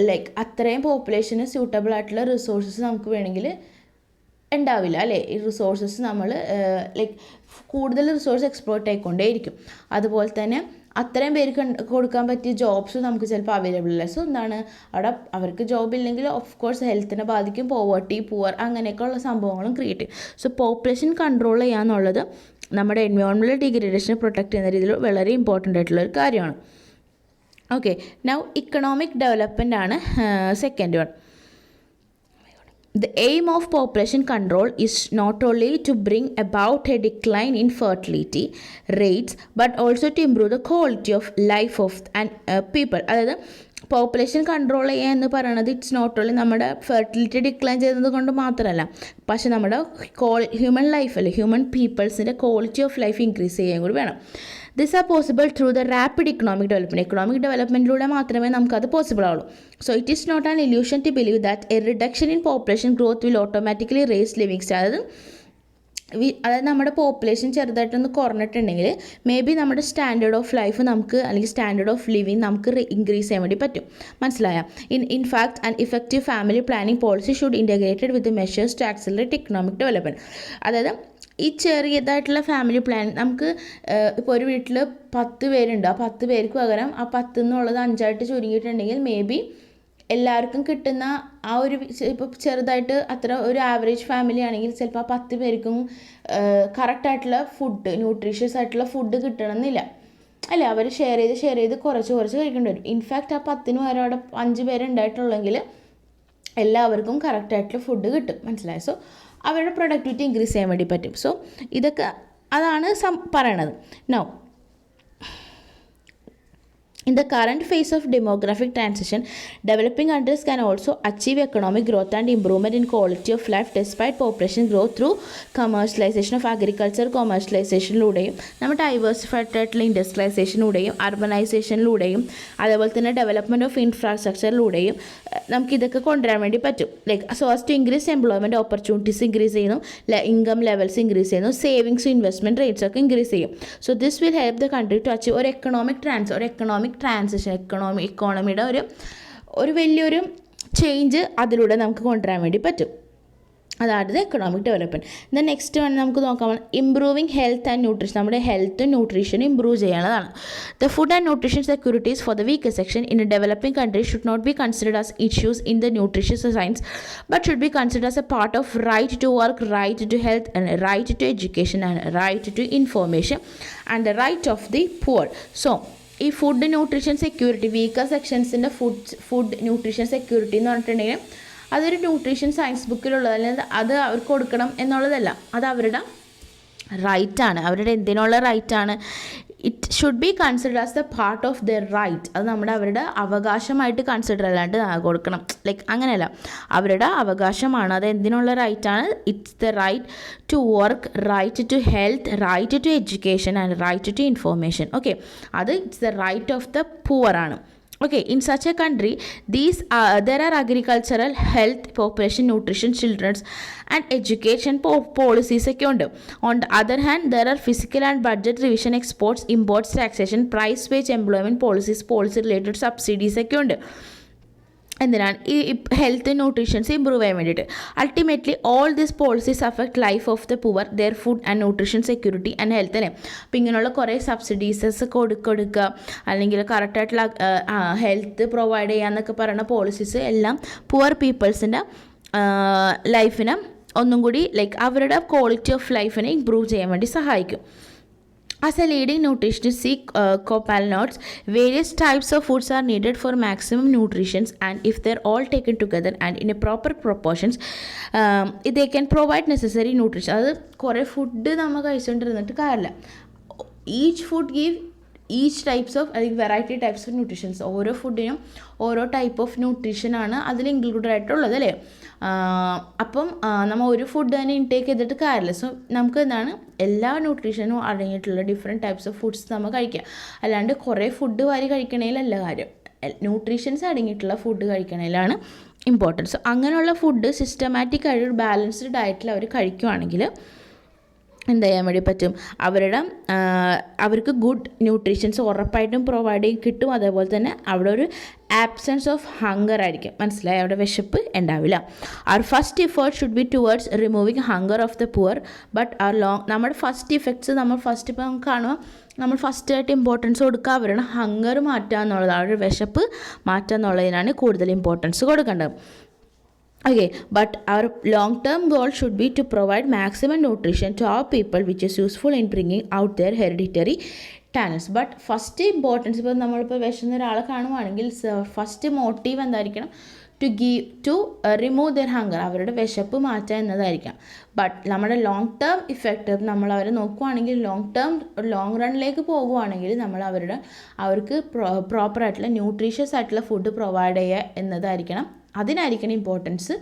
ലൈക്ക് അത്രയും പോപ്പുലേഷന് സ്യൂട്ടബിൾ ആയിട്ടുള്ള റിസോഴ്സസ് നമുക്ക് വേണമെങ്കിൽ ഉണ്ടാവില്ല അല്ലേ. ഈ റിസോഴ്സസ് നമ്മൾ ലൈക്ക് കൂടുതൽ റിസോഴ്സ് എക്സ്പ്ലോർട്ട് ആയിക്കൊണ്ടേയിരിക്കും. അതുപോലെ തന്നെ അത്രയും പേർക്ക് കൊടുക്കാൻ പറ്റിയ ജോബ്സ് നമുക്ക് ചിലപ്പോൾ അവൈലബിൾ അല്ല. സോ എന്താണ്, അവിടെ അവർക്ക് ജോബ് ഇല്ലെങ്കിൽ ഓഫ് കോഴ്സ് ഹെൽത്തിനെ ബാധിക്കും, പോവർട്ടി, പുവർ അങ്ങനെയൊക്കെയുള്ള സംഭവങ്ങളും ക്രിയേറ്റ് ചെയ്യും. സോ പോപ്പുലേഷൻ കൺട്രോൾ ചെയ്യാന്നുള്ളത് നമ്മുടെ എൻവയോൺമെൻറ്റൽ ഡീഗ്രഡേഷനെ പ്രൊട്ടക്ട് ചെയ്യുന്ന രീതിയിൽ വളരെ ഇമ്പോർട്ടൻ്റ് ആയിട്ടുള്ളൊരു കാര്യമാണ്. ഓക്കെ, നൗ ഇക്കണോമിക് ഡെവലപ്മെൻ്റ് ആണ് second one. The aim of population control is not only to bring about a decline in fertility rates but also to improve the quality of life of people. അതായത് population control ചെയ്യുക എന്ന് പറയുന്നത് it's not only നമ്മുടെ fertility decline ചെയ്യുന്നത് കൊണ്ട് മാത്രമല്ല, പക്ഷേ നമ്മുടെ ഹ്യൂമൻ ലൈഫ് അല്ലെ, ഹ്യൂമൻ പീപ്പിൾസിൻ്റെ ക്വാളിറ്റി ഓഫ് ലൈഫ് ഇൻക്രീസ് ചെയ്യാൻ കൂടി വേണം. This are possible through the rapid economic development. Economic ഡെവലപ്മെൻറ്റിലൂടെ മാത്രമേ നമുക്കത് പോസിബിൾ ആവുള്ളൂ. So it is not an illusion to believe that a reduction in population growth will automatically raise living standard. അതായത് നമ്മുടെ population ചെറുതായിട്ടൊന്ന് കുറഞ്ഞിട്ടുണ്ടെങ്കിൽ മേ ബി നമ്മുടെ standard of life നമുക്ക് അല്ലെങ്കിൽ സ്റ്റാൻഡേർഡ് ഓഫ് ലിവിങ് നമുക്ക് ഇൻക്രീസ് ചെയ്യാൻ വേണ്ടി പറ്റും. മനസ്സിലായ? In fact and effective family planning policy should integrated with measures to accelerate economic development. അതായത് ഈ ചെറിയതായിട്ടുള്ള ഫാമിലി പ്ലാൻ നമുക്ക് ഇപ്പോൾ ഒരു വീട്ടിൽ 10 പേരുണ്ട്, ആ 10 പേർക്ക് പകരം ആ 10 എന്നുള്ളത് 5ആയിട്ട് ചുരുങ്ങിയിട്ടുണ്ടെങ്കിൽ മേ ബി എല്ലാവർക്കും കിട്ടുന്ന ആ ഒരു ഇപ്പോൾ ചെറുതായിട്ട് അത്ര ഒരു ആവറേജ് ഫാമിലി ആണെങ്കിൽ ചിലപ്പോൾ ആ 10 പേർക്കും കറക്റ്റായിട്ടുള്ള ഫുഡ്, ന്യൂട്രീഷ്യസ് ആയിട്ടുള്ള ഫുഡ് കിട്ടണമെന്നില്ല അല്ലേ. അവർ ഷെയർ ചെയ്ത് കുറച്ച് കഴിക്കേണ്ടി വരും. ഇൻഫാക്റ്റ് ആ 10 പകരം അവിടെ 5 പേരുണ്ടായിട്ടുള്ളെങ്കിൽ എല്ലാവർക്കും കറക്റ്റായിട്ടുള്ള ഫുഡ് കിട്ടും. മനസ്സിലായി? സോ അവരുടെ പ്രൊഡക്ടിവിറ്റി ഇൻക്രീസ് ചെയ്യാൻ വേണ്ടി പറ്റും. സോ ഇതൊക്കെ അതാണ് പറയണത്. Now in the current phase of demographic transition, developing countries can also achieve economic growth and improvement in quality of life despite population growth through commercialization of agriculture. commercializationലൂടെയും നമ്മൾ diversified ആയിട്ടുള്ള ഇൻഡസ്ട്രിയലൈസേഷനിലൂടെയും അർബനൈസേഷനിലൂടെയും അതേപോലെ തന്നെ ഡെവലപ്മെൻറ്റ് ഓഫ് ഇൻഫ്രാസ്ട്രക്ചറിലൂടെയും നമുക്കിതൊക്കെ കൊണ്ടുവരാൻ വേണ്ടി പറ്റും. Like so as to increase employment opportunities increase ചെയ്യുന്നു, income levels increase ചെയ്യുന്നു, സേവിങ്സും ഇൻവെസ്റ്റ്മെൻറ്റ് റേറ്റ്സ് ഒക്കെ ഇൻക്രീസ് ചെയ്യും. So this will help the country to achieve ഒരു എക്കണോമിക് ട്രാൻസിഷൻ, ഇക്കോണമിയുടെ ഒരു വലിയൊരു ചേഞ്ച് അതിലൂടെ നമുക്ക് കൊണ്ടുവരാൻ വേണ്ടി പറ്റും. അതായത് economic development. The next one നമുക്ക് നോക്കാം, ഇംപ്രൂവിങ് ഹെൽത്ത് ആൻഡ് ന്യൂട്രീഷൻ. നമ്മുടെ ഹെൽത്തും ന്യൂട്രീഷനും ഇമ്പ്രൂവ് ചെയ്യാനുള്ളതാണ്. The food and nutrition securities for the weaker section in A developing country should not be considered as issues in the nutritious science but should be considered as a part of right to work, right to health and right to education and right to information and the right of the poor. So ഈ food nutrition security, weaker സെക്ഷൻസിൻ്റെ food nutrition security എന്ന് പറഞ്ഞിട്ടുണ്ടെങ്കിൽ അതൊരു nutrition science ബുക്കിലുള്ളത്, അല്ലെങ്കിൽ അത് അവർക്ക് കൊടുക്കണം എന്നുള്ളതല്ല, അത് അവരുടെ റൈറ്റാണ്, അവരുടെ എന്തിനുള്ള റൈറ്റാണ്. It should be consider as the part of the right. അത് അവരുടെ അവകാശമായിട്ട് കൺസിഡർ അല്ലാണ്ട് കൊടുക്കണം, ലൈക്ക് അങ്ങനെയല്ല, അവരുടെ അവകാശമാണ്. അത് എന്തിനുള്ള റൈറ്റാണ്? It's the right to work, right to health, right to education and right to information. Okay, അത് it's the right of the poor ആണ്. Okay, in such a country, there are agricultural, health, population, nutrition, children's, and education policies ഒക്കെ ഉണ്ട്. On the other hand, there are fiscal and budget revision, exports, imports, taxation, price, wage, employment policies, policy related subsidies ഒക്കെ ഉണ്ട്. എന്തിനാണ് ഈ health nutritions improve ചെയ്യാൻ വേണ്ടിയിട്ട്. Ultimately all these policies affect life of the poor, there food and nutrition security and health അല്ലേ. അപ്പോൾ ഇങ്ങനെയുള്ള കുറേ സബ്സിഡീസസ് കൊടുക്കുക അല്ലെങ്കിൽ കറക്റ്റായിട്ടുള്ള ഹെൽത്ത് പ്രൊവൈഡ് ചെയ്യുക എന്നൊക്കെ പറയുന്ന പോളിസീസ് എല്ലാം പുവർ പീപ്പിൾസിൻ്റെ ലൈഫിനെ ഒന്നും കൂടി ലൈക്ക് അവരുടെ ക്വാളിറ്റി ഓഫ് ലൈഫിനെ ഇമ്പ്രൂവ് ചെയ്യാൻ വേണ്ടി സഹായിക്കും. As a leading nutritionist, see Copal notes, various types of foods are needed for maximum nutrition, and if they're all taken together and in a proper proportions, they can provide necessary nutrition. അത് കുറേ food നമ്മൾ കഴിച്ചുകൊണ്ടിരുന്നിട്ട് കാര്യമില്ല. Each food give each types of അല്ലെങ്കിൽ variety types of nutritions. ഓരോ ഫുഡിനും ഓരോ type of ന്യൂട്രീഷനാണ് അതിൽ included ആയിട്ടുള്ളത് അല്ലേ. അപ്പം നമ്മൾ ഒരു ഫുഡ് തന്നെ ഇൻടേക്ക് ചെയ്തിട്ട് കാര്യമില്ല. സോ നമുക്ക് എന്താണ് എല്ലാ ന്യൂട്രീഷനും അടങ്ങിയിട്ടുള്ള ഡിഫറെൻറ്റ് ടൈപ്സ് ഓഫ് ഫുഡ്സ് നമ്മൾ കഴിക്കുക. അല്ലാണ്ട് കുറേ ഫുഡ് വാരി കഴിക്കണേലല്ല കാര്യം, ന്യൂട്രീഷൻസ് അടങ്ങിയിട്ടുള്ള ഫുഡ് കഴിക്കണേലാണ് ഇമ്പോർട്ടൻസ്. സോ അങ്ങനെയുള്ള ഫുഡ് സിസ്റ്റമാറ്റിക് ആയിട്ട് ഒരു ബാലൻസ്ഡ് ഡയറ്റിൽ അവർ കഴിക്കുകയാണെങ്കിൽ എന്ത് ചെയ്യാൻ വേണ്ടി പറ്റും, അവർക്ക് ഗുഡ് ന്യൂട്രീഷൻസ് ഉറപ്പായിട്ടും പ്രൊവൈഡ് ചെയ്ത് കിട്ടും. അതേപോലെ തന്നെ അവിടെ ഒരു ആബ്സെൻസ് ഓഫ് ഹങ്കർ ആയിരിക്കും, മനസ്സിലായി, അവിടെ വിശപ്പ് ഉണ്ടാവില്ല. അവർ first effort should be towards removing hunger of the poor, but നമ്മുടെ ഫസ്റ്റ് ഇഫക്ട്സ് നമ്മൾ ഫസ്റ്റ് ഇപ്പം നമുക്ക് കാണുക, നമ്മൾ ഫസ്റ്റായിട്ട് ഇമ്പോർട്ടൻസ് കൊടുക്കുക അവരുടെ ഹങ്കർ മാറ്റുക എന്നുള്ളത്, അവരുടെ വിശപ്പ് മാറ്റുക എന്നുള്ളതിനാണ് കൂടുതൽ ഇമ്പോർട്ടൻസ് കൊടുക്കേണ്ടത്. Okay, but our long-term goal should be to provide maximum nutrition to our people, which is useful in bringing out their hereditary talents. But first importance, ഇപ്പോൾ നമ്മളിപ്പോൾ വിശന്ന ഒരാളെ കാണുവാണെങ്കിൽ ഫസ്റ്റ് മോട്ടീവ് എന്തായിരിക്കണം, ടു റിമൂവ് ദർ ഹങ്കർ, അവരുടെ വിശപ്പ് മാറ്റുക എന്നതായിരിക്കാം. But നമ്മുടെ long term effect നമ്മൾ അവരെ നോക്കുവാണെങ്കിൽ ലോങ് റണ്ണിലേക്ക് പോകുവാണെങ്കിൽ നമ്മൾ അവർക്ക് പ്രോപ്പറായിട്ടുള്ള ന്യൂട്രീഷ്യസ് ആയിട്ടുള്ള ഫുഡ് പ്രൊവൈഡ് ചെയ്യുക എന്നതായിരിക്കണം. അതിനായിരിക്കണം ഇമ്പോർട്ടൻസ്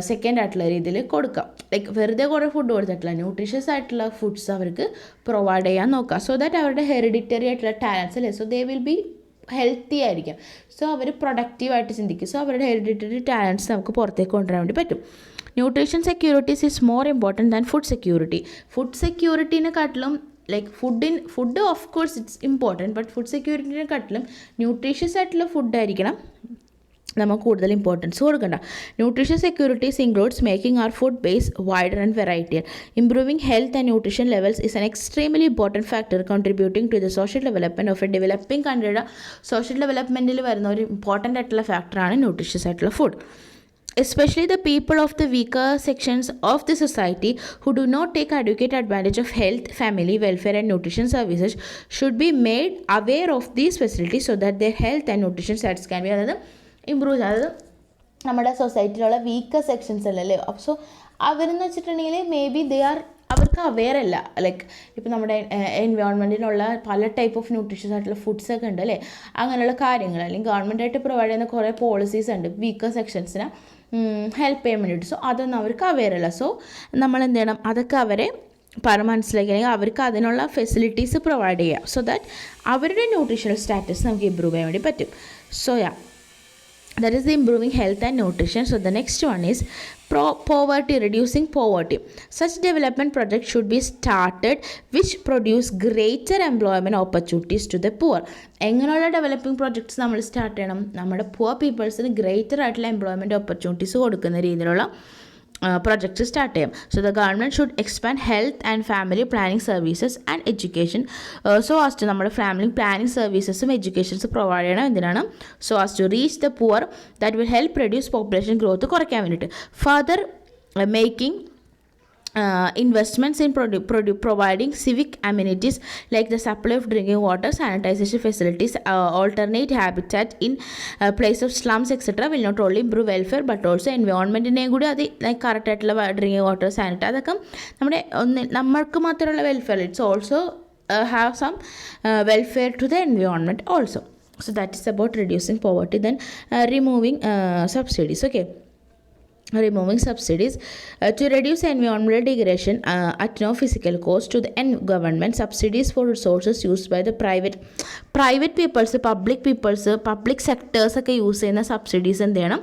സെക്കൻഡ് ആയിട്ടുള്ള രീതിയിൽ കൊടുക്കുക. ലൈക്ക് വെറുതെ കുറേ ഫുഡ് കൊടുത്തിട്ടില്ല, ന്യൂട്രീഷ്യസ് ആയിട്ടുള്ള ഫുഡ്സ് അവർക്ക് പ്രൊവൈഡ് ചെയ്യാൻ നോക്കുക. സോ ദാറ്റ് അവരുടെ ഹെറിഡിറ്ററി ആയിട്ടുള്ള ടാലൻസ് അല്ലേ, so they will be healthy ആയിരിക്കും. സോ അവർ പ്രൊഡക്റ്റീവായിട്ട് ചിന്തിക്കും. സോ അവരുടെ ഹെറിഡിറ്ററി ടാലൻസ് നമുക്ക് പുറത്തേക്ക് കൊണ്ടുവരാൻ വേണ്ടി പറ്റും. Nutrition securities is more important than food security. Food സെക്യൂരിറ്റീനെക്കാട്ടിലും like food of course it's important, but food സെക്യൂരിറ്റീനെക്കാട്ടിലും ന്യൂട്രീഷ്യസ് ആയിട്ടുള്ള ഫുഡായിരിക്കണം നമുക്ക് കൂടുതൽ ഇമ്പോർട്ടൻസ് കൊടുക്കണ്ട. Nutrition securities includes making our food base wider and variety. Improving health and nutrition levels is an extremely important factor contributing to the social development of a developing കൺട്രിയുടെ social ഡെവലപ്മെൻറ്റിൽ വരുന്ന ഒരു important ആയിട്ടുള്ള ഫാക്ടറാണ് nutritious ആയിട്ടുള്ള food. Especially the people of the weaker sections of the society who do not take adequate advantage of health, family, welfare and nutrition services should be made aware of these facilities so that their health and nutrition status can be improve. അതായത് നമ്മുടെ സൊസൈറ്റിയിലുള്ള weaker sections അല്ലല്ലേ. So അവരെന്ന് വെച്ചിട്ടുണ്ടെങ്കിൽ may be അവർക്ക് aware അല്ല. Like ഇപ്പോൾ നമ്മുടെ എൻവയോൺമെൻറ്റിലുള്ള പല ടൈപ്പ് ഓഫ് ന്യൂട്രീഷ്യസ് ആയിട്ടുള്ള ഫുഡ്സ് ഒക്കെ ഉണ്ട് അല്ലേ, അങ്ങനെയുള്ള കാര്യങ്ങൾ അല്ലെങ്കിൽ ഗവൺമെൻറ്റായിട്ട് പ്രൊവൈഡ് ചെയ്യുന്ന കുറേ പോളിസീസ് ഉണ്ട് വീക്കർ സെക്ഷൻസിനെ ഹെൽപ്പ് ചെയ്യാൻ വേണ്ടിയിട്ട്. സോ അതൊന്നും അവർക്ക് അവെയർ അല്ല. സോ നമ്മൾ എന്ത് ചെയ്യണം, അതൊക്കെ അവരെ മനസ്സിലാക്കി അല്ലെങ്കിൽ അവർക്ക് അതിനുള്ള ഫെസിലിറ്റീസ് പ്രൊവൈഡ് ചെയ്യുക. സോ ദാറ്റ് അവരുടെ ന്യൂട്രീഷണൽ സ്റ്റാറ്റസ് നമുക്ക് ഇമ്പ്രൂവ് ചെയ്യാൻ വേണ്ടി പറ്റും. So that is the improving health and nutrition. So the next one is poverty, reducing poverty. Such development projects should be started which produce greater employment opportunities to the poor. എങ്ങനെയുള്ള developing projects നമ്മൾ start ചെയ്യണം, നമ്മുടെ poor പീപ്പിൾസിന് greater ആയിട്ടുള്ള employment opportunities കൊടുക്കുന്ന രീതിയിലുള്ള projects start ചെയ്യാം. So the government should expand health and family planning services and education so as to നമ്മുടെ family planning സർവീസസും educations provide ചെയ്യണം. എന്തിനാണ്, so as to reach the poor, that will help reduce population growth കുറയ്ക്കാൻ വേണ്ടിയിട്ട്. Further making investments in providing civic amenities like the supply of drinking water, sanitization facilities, alternate habitat in place of slums etc. will not only improve welfare but also environmentനെയും കൂടി അത് correct ആയിട്ടുള്ള drinking water, sanitise അതൊക്കെ നമ്മൾക്ക് മാത്രമുള്ള welfare, it's also have some welfare to the environment also. So that is about reducing poverty. Then removing subsidies. Okay, removing subsidies to reduce environmental degradation at no physical cost to the government. Subsidies for resources used by the private peoples, public peoples, public sectors ഒക്കെ use ചെയ്യുന്ന subsidies എന്ത് ചെയ്യണം,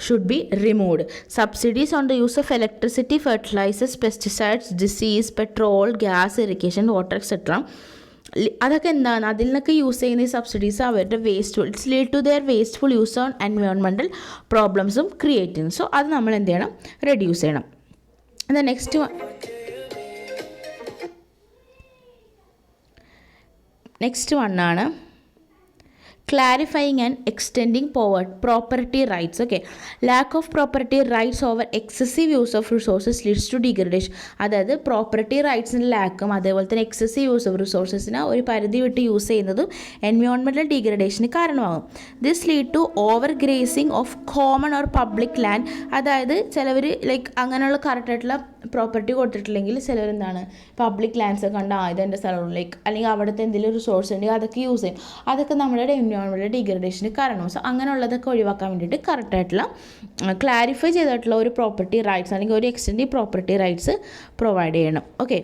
should be removed. Subsidies on the use of electricity, fertilizers, pesticides, disease, petrol, gas, irrigation, water, etc. അതൊക്കെ എന്താണ്, അതിൽ നിന്നൊക്കെ use ചെയ്യുന്ന ഈ സബ്സിഡീസ് അവരുടെ wasteful, it's lead to their wasteful use on environmental പ്രോബ്ലംസും ക്രിയേറ്റ് ചെയ്യുന്നു. സോ അത് നമ്മൾ എന്ത് ചെയ്യണം, റെഡ്യൂസ് ചെയ്യണം. നെക്സ്റ്റ് വണ്ണാണ് clarifying and extending property rights. Okay, lack of property rights over excessive use of resources leads to degradation. അതായത് property റൈറ്റ്സിൻ്റെ ലാക്കും അതേപോലെ തന്നെ എക്സസീവ് യൂസ് ഓഫ് റിസോഴ്സസിന് ഒരു പരിധി വിട്ട് യൂസ് ചെയ്യുന്നതും എൻവയോൺമെൻറ്റൽ ഡീഗ്രഡേഷന് കാരണമാകും. This lead to overgrazing of common or public land. അതായത് ചിലവർ ലൈക്ക് അങ്ങനെയുള്ള കറക്റ്റായിട്ടുള്ള പ്രോപ്പർട്ടി കൊടുത്തിട്ടില്ലെങ്കിൽ ചിലവർ എന്താണ് പബ്ലിക് ലാൻഡ്സ് ഒക്കെ കണ്ട് ഇതെൻ്റെ സ്ഥലമാണ് ലൈക്ക് അല്ലെങ്കിൽ അവിടുത്തെ എന്തെങ്കിലും റിസോഴ്സ് ഉണ്ടെങ്കിൽ അതൊക്കെ യൂസ് ചെയ്യും. അതൊക്കെ നമ്മുടെ എൻവയോൺമെൻറ്റൽ ഡീഗ്രഡേഷന് കാരണമാകും. സോ അങ്ങനെയുള്ളതൊക്കെ ഒഴിവാക്കാൻ വേണ്ടിയിട്ട് കറക്റ്റായിട്ടുള്ള ക്ലാരിഫൈ ചെയ്തിട്ടുള്ള ഒരു പ്രോപ്പർട്ടി റൈറ്റ്സ് അല്ലെങ്കിൽ ഒരു എക്സ്റ്റൻഡ് പ്രോപ്പർട്ടി റൈറ്റ്സ് പ്രൊവൈഡ് ചെയ്യണം. Okay,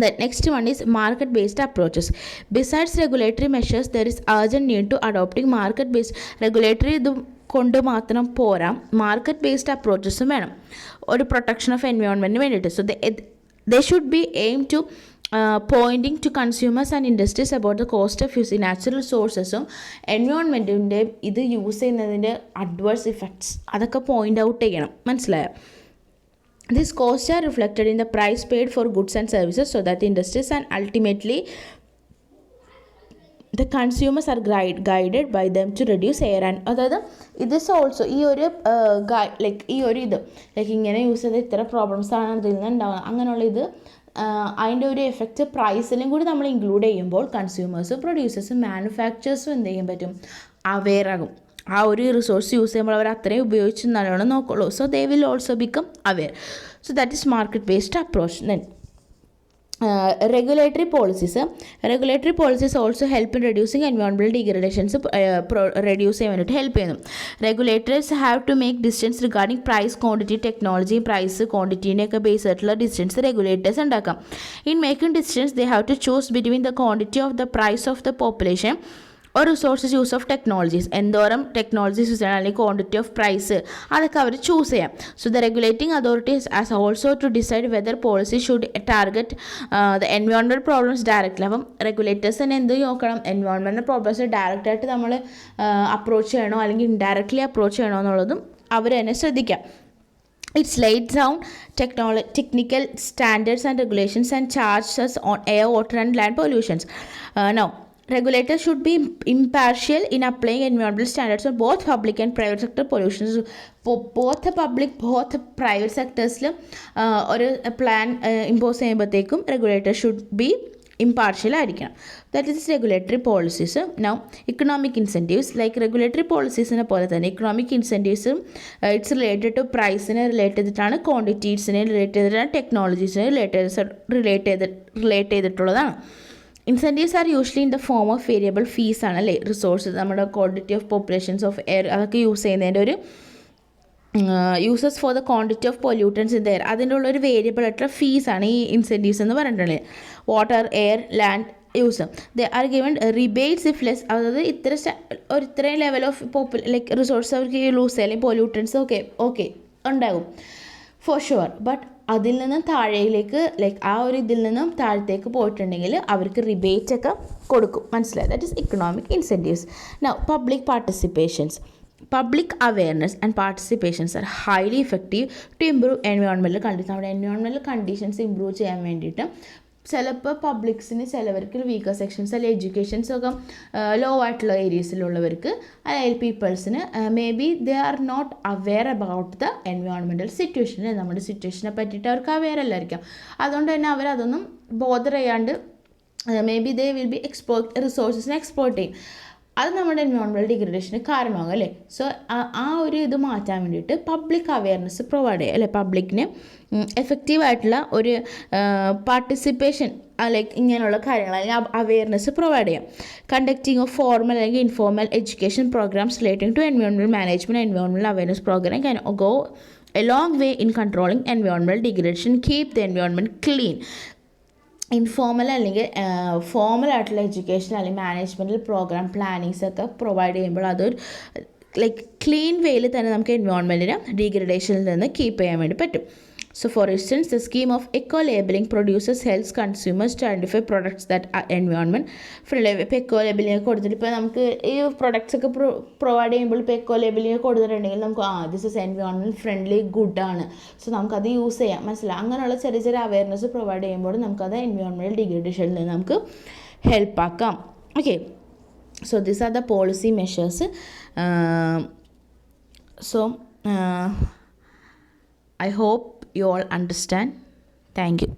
the next one is market based approaches. Besides regulatory measures, there is urgent need to adopting market based regulatory കൊണ്ട് മാത്രം പോരാ, മാർക്കറ്റ് ബേസ്ഡ് അപ്രോച്ചസും വേണം ഒരു പ്രൊട്ടക്ഷൻ ഓഫ് എൻവയോൺമെൻറ്റിന് വേണ്ടിയിട്ട്. So they should be aim to pointing to consumers and industries about the cost of using natural റിസോഴ്സസും എൻവയോൺമെൻറ്റിൻ്റെ ഇത് യൂസ് ചെയ്യുന്നതിൻ്റെ അഡ്വേഴ്സ് ഇഫക്ട്സ് അതൊക്കെ പോയിൻ്റ് ഔട്ട് ചെയ്യണം. മനസ്സിലായോ? These costs are reflected in the price paid for goods and services so that the industries and ultimately the consumers are guided by them to reduce air and അതായത് ഇത് also ഈ ഒരു like ഈ ഒരു ഇത് like ഇങ്ങനെ use ചെയ്ത് ഇത്ര പ്രോബ്ലംസ് ആണ് അതിൽ നിന്ന് ഉണ്ടാകുന്നത് അങ്ങനെയുള്ള ഇത് അതിൻ്റെ ഒരു എഫക്റ്റ് പ്രൈസിലും കൂടി നമ്മൾ ഇൻക്ലൂഡ് ചെയ്യുമ്പോൾ കൺസ്യൂമേഴ്സും പ്രൊഡ്യൂസേഴ്സും മാനുഫാക്ചേഴ്സും എന്ത് ചെയ്യാൻ പറ്റും, അവെയർ ആകും. ആ ഒരു റിസോഴ്സ് യൂസ് ചെയ്യുമ്പോൾ അവർ അത്രയും ഉപയോഗിച്ച് നല്ലോണം നോക്കുള്ളൂ. So they will also become aware. So that is market based approach. Then regulatory policies also help in reducing environmental degradations, reduce ചെയ്യാനായിട്ട് ഹെൽപ്പ് ചെയ്യുന്നു. Regulators have to make decisions regarding price, quantity, technology, price, ക്വാണ്ടിറ്റീനെയൊക്കെ base ആയിട്ടുള്ള decisions regulators ഉണ്ടാക്കാം. In making decisions they have to choose between the quantity of the price of the population or resources use of technologies. എന്തോരം technologies use ചെയ്യണം അല്ലെങ്കിൽ quantity of price അതൊക്കെ അവർ choose ചെയ്യാം. So the regulating authorities as also to decide whether policy should target the environmental problems directly. അപ്പം regulators തന്നെ എന്ത് നോക്കണം, എൻവയോൺമെൻറ്റൽ പ്രോബ്ലംസ് ഡയറക്റ്റായിട്ട് നമ്മൾ അപ്രോച്ച് ചെയ്യണോ അല്ലെങ്കിൽ ഇൻഡയറക്റ്റ്ലി അപ്രോച്ച് ചെയ്യണോ എന്നുള്ളതും അവർ തന്നെ ശ്രദ്ധിക്കാം. It lays down technical standards and regulations and charges on air, water and land pollutions. Now, regulators should be impartial in applying environmental standards on both public and private sector pollutions. both private sectors ഒരു plan impose ചെയ്യുമ്പോഴത്തേക്കും regulator should be impartial ആയിരിക്കണം. That is regulatory policies. Now economic incentives like regulatory പോളിസീസിനെ പോലെ തന്നെ economic ഇൻസെൻറ്റീവ്സും it's related to പ്രൈസിനെ relate ചെയ്തിട്ടാണ്, ക്വാണ്ടിറ്റീസിനെ റിലേറ്റ് ചെയ്തിട്ടാണ്, ടെക്നോളജീസിനെ റിലേറ്റ് ചെയ്തിട്ടുള്ളതാണ്. Incentives are usually in the form of variable fees ആണ് അല്ലേ, റിസോഴ്സസ് നമ്മുടെ quantity of populations of air അതൊക്കെ യൂസ് ചെയ്യുന്നതിൻ്റെ ഒരു uses for the quantity of pollutants in the air അതിൻ്റെ ഉള്ളൊരു വേരിയബിൾ ആയിട്ടുള്ള ഫീസാണ് ഈ ഇൻസെൻറ്റീവ്സ് എന്ന് പറഞ്ഞിട്ടുള്ളത്. Water, air, land use they are given rebates if less, അതായത് ഇത്രയും ലെവൽ ഓഫ് ലൈക്ക് റിസോഴ്സ് അവർക്ക് ലൂസ് അല്ലെങ്കിൽ പൊല്യൂട്ടൻസ് ഓക്കെ ഉണ്ടാകും ഫോർ ഷുവർ. ബട്ട് അതിൽ നിന്നും താഴേക്ക് ലൈക്ക് ആ ഒരു ഇതിൽ നിന്നും താഴത്തേക്ക് പോയിട്ടുണ്ടെങ്കിൽ അവർക്ക് റിബേറ്റ് ഒക്കെ കൊടുക്കും. മനസ്സിലായി? That is economic incentives. Now public participations. Public awareness and participations are highly effective to improve environmental conditions. നമ്മുടെ environmental conditions improve ചെയ്യാൻ വേണ്ടിയിട്ട് ചിലപ്പോൾ പബ്ലിക്സിന് ചിലവർക്ക് വീക്കർ സെക്ഷൻസ് അല്ലെങ്കിൽ എഡ്യൂക്കേഷൻസൊക്കെ ലോ ആയിട്ടുള്ള ഏരിയസിലുള്ളവർക്ക് അല്ലെങ്കിൽ പീപ്പിൾസിന് may be they are not aware about the environmental situation. നമ്മുടെ സിറ്റുവേഷനെ പറ്റിയിട്ട് അവർക്ക് അവെയർ അല്ലായിരിക്കാം. അതുകൊണ്ട് തന്നെ അവരതൊന്നും ബോദർ ചെയ്യാണ്ട് may be they will be റിസോഴ്സസിനെ എക്സ്പ്ലോർട്ട് ചെയ്യും. അത് നമ്മുടെ എൻവയോൺമെൻറ്റൽ ഡിഗ്രഡേഷന് കാരണമാകും അല്ലേ. സോ ആ ഒരു ഇത് മാറ്റാൻ വേണ്ടിയിട്ട് പബ്ലിക് അവെയർനെസ് പ്രൊവൈഡ് ചെയ്യുക അല്ലേ, പബ്ലിക്കിന് എഫക്റ്റീവായിട്ടുള്ള ഒരു പാർട്ടിസിപ്പേഷൻ ലൈക്ക് ഇങ്ങനെയുള്ള കാര്യങ്ങൾ അല്ലെങ്കിൽ അവെയർനെസ് പ്രൊവൈഡ് ചെയ്യാം. കണ്ടക്ടിങ് ഓഫ് ഫോർമൽ അല്ലെങ്കിൽ informal education programmes relating to environmental management environmental awareness programme can go a long way in controlling environmental degradation, keep the environment clean. Informal അല്ലെങ്കിൽ ഫോർമലായിട്ടുള്ള education അല്ലെങ്കിൽ managemental programme plannings ഒക്കെ provide ചെയ്യുമ്പോൾ അതൊരു like clean വേയിൽ തന്നെ നമുക്ക് എൻവയോൺമെൻറ്റിനെ ഡീഗ്രഡേഷനിൽ നിന്ന് കീപ്പ് ചെയ്യാൻ വേണ്ടി പറ്റും. So for instance, the scheme of eco-labeling produces helps consumers to identify products that are environment friendly. ഇപ്പോൾ eco-labeling കൊടുത്തിട്ട് ഇപ്പോൾ നമുക്ക് ഈ പ്രൊഡക്ട്സ് ഒക്കെ പ്രൊവൈഡ് ചെയ്യുമ്പോൾ ഇപ്പോൾ eco-labeling കൊടുത്തിട്ടുണ്ടെങ്കിൽ നമുക്ക് ദിസ് ഇസ് എൻവയോൺമെൻറ്റ് ഫ്രണ്ട്ലി ഗുഡാണ്, സോ നമുക്കത് യൂസ് ചെയ്യാം, മനസ്സിലായി. അങ്ങനെയുള്ള ചെറിയ ചെറിയ അവെയർനെസ് പ്രൊവൈഡ് ചെയ്യുമ്പോൾ നമുക്കത് എൻവയോൺമെൻറ്റൽ ഡിഗ്രഡേഷനിൽ നിന്ന് നമുക്ക് ഹെൽപ്പാക്കാം. Okay, so these are the policy measures. So I hope you all understand. Thank you.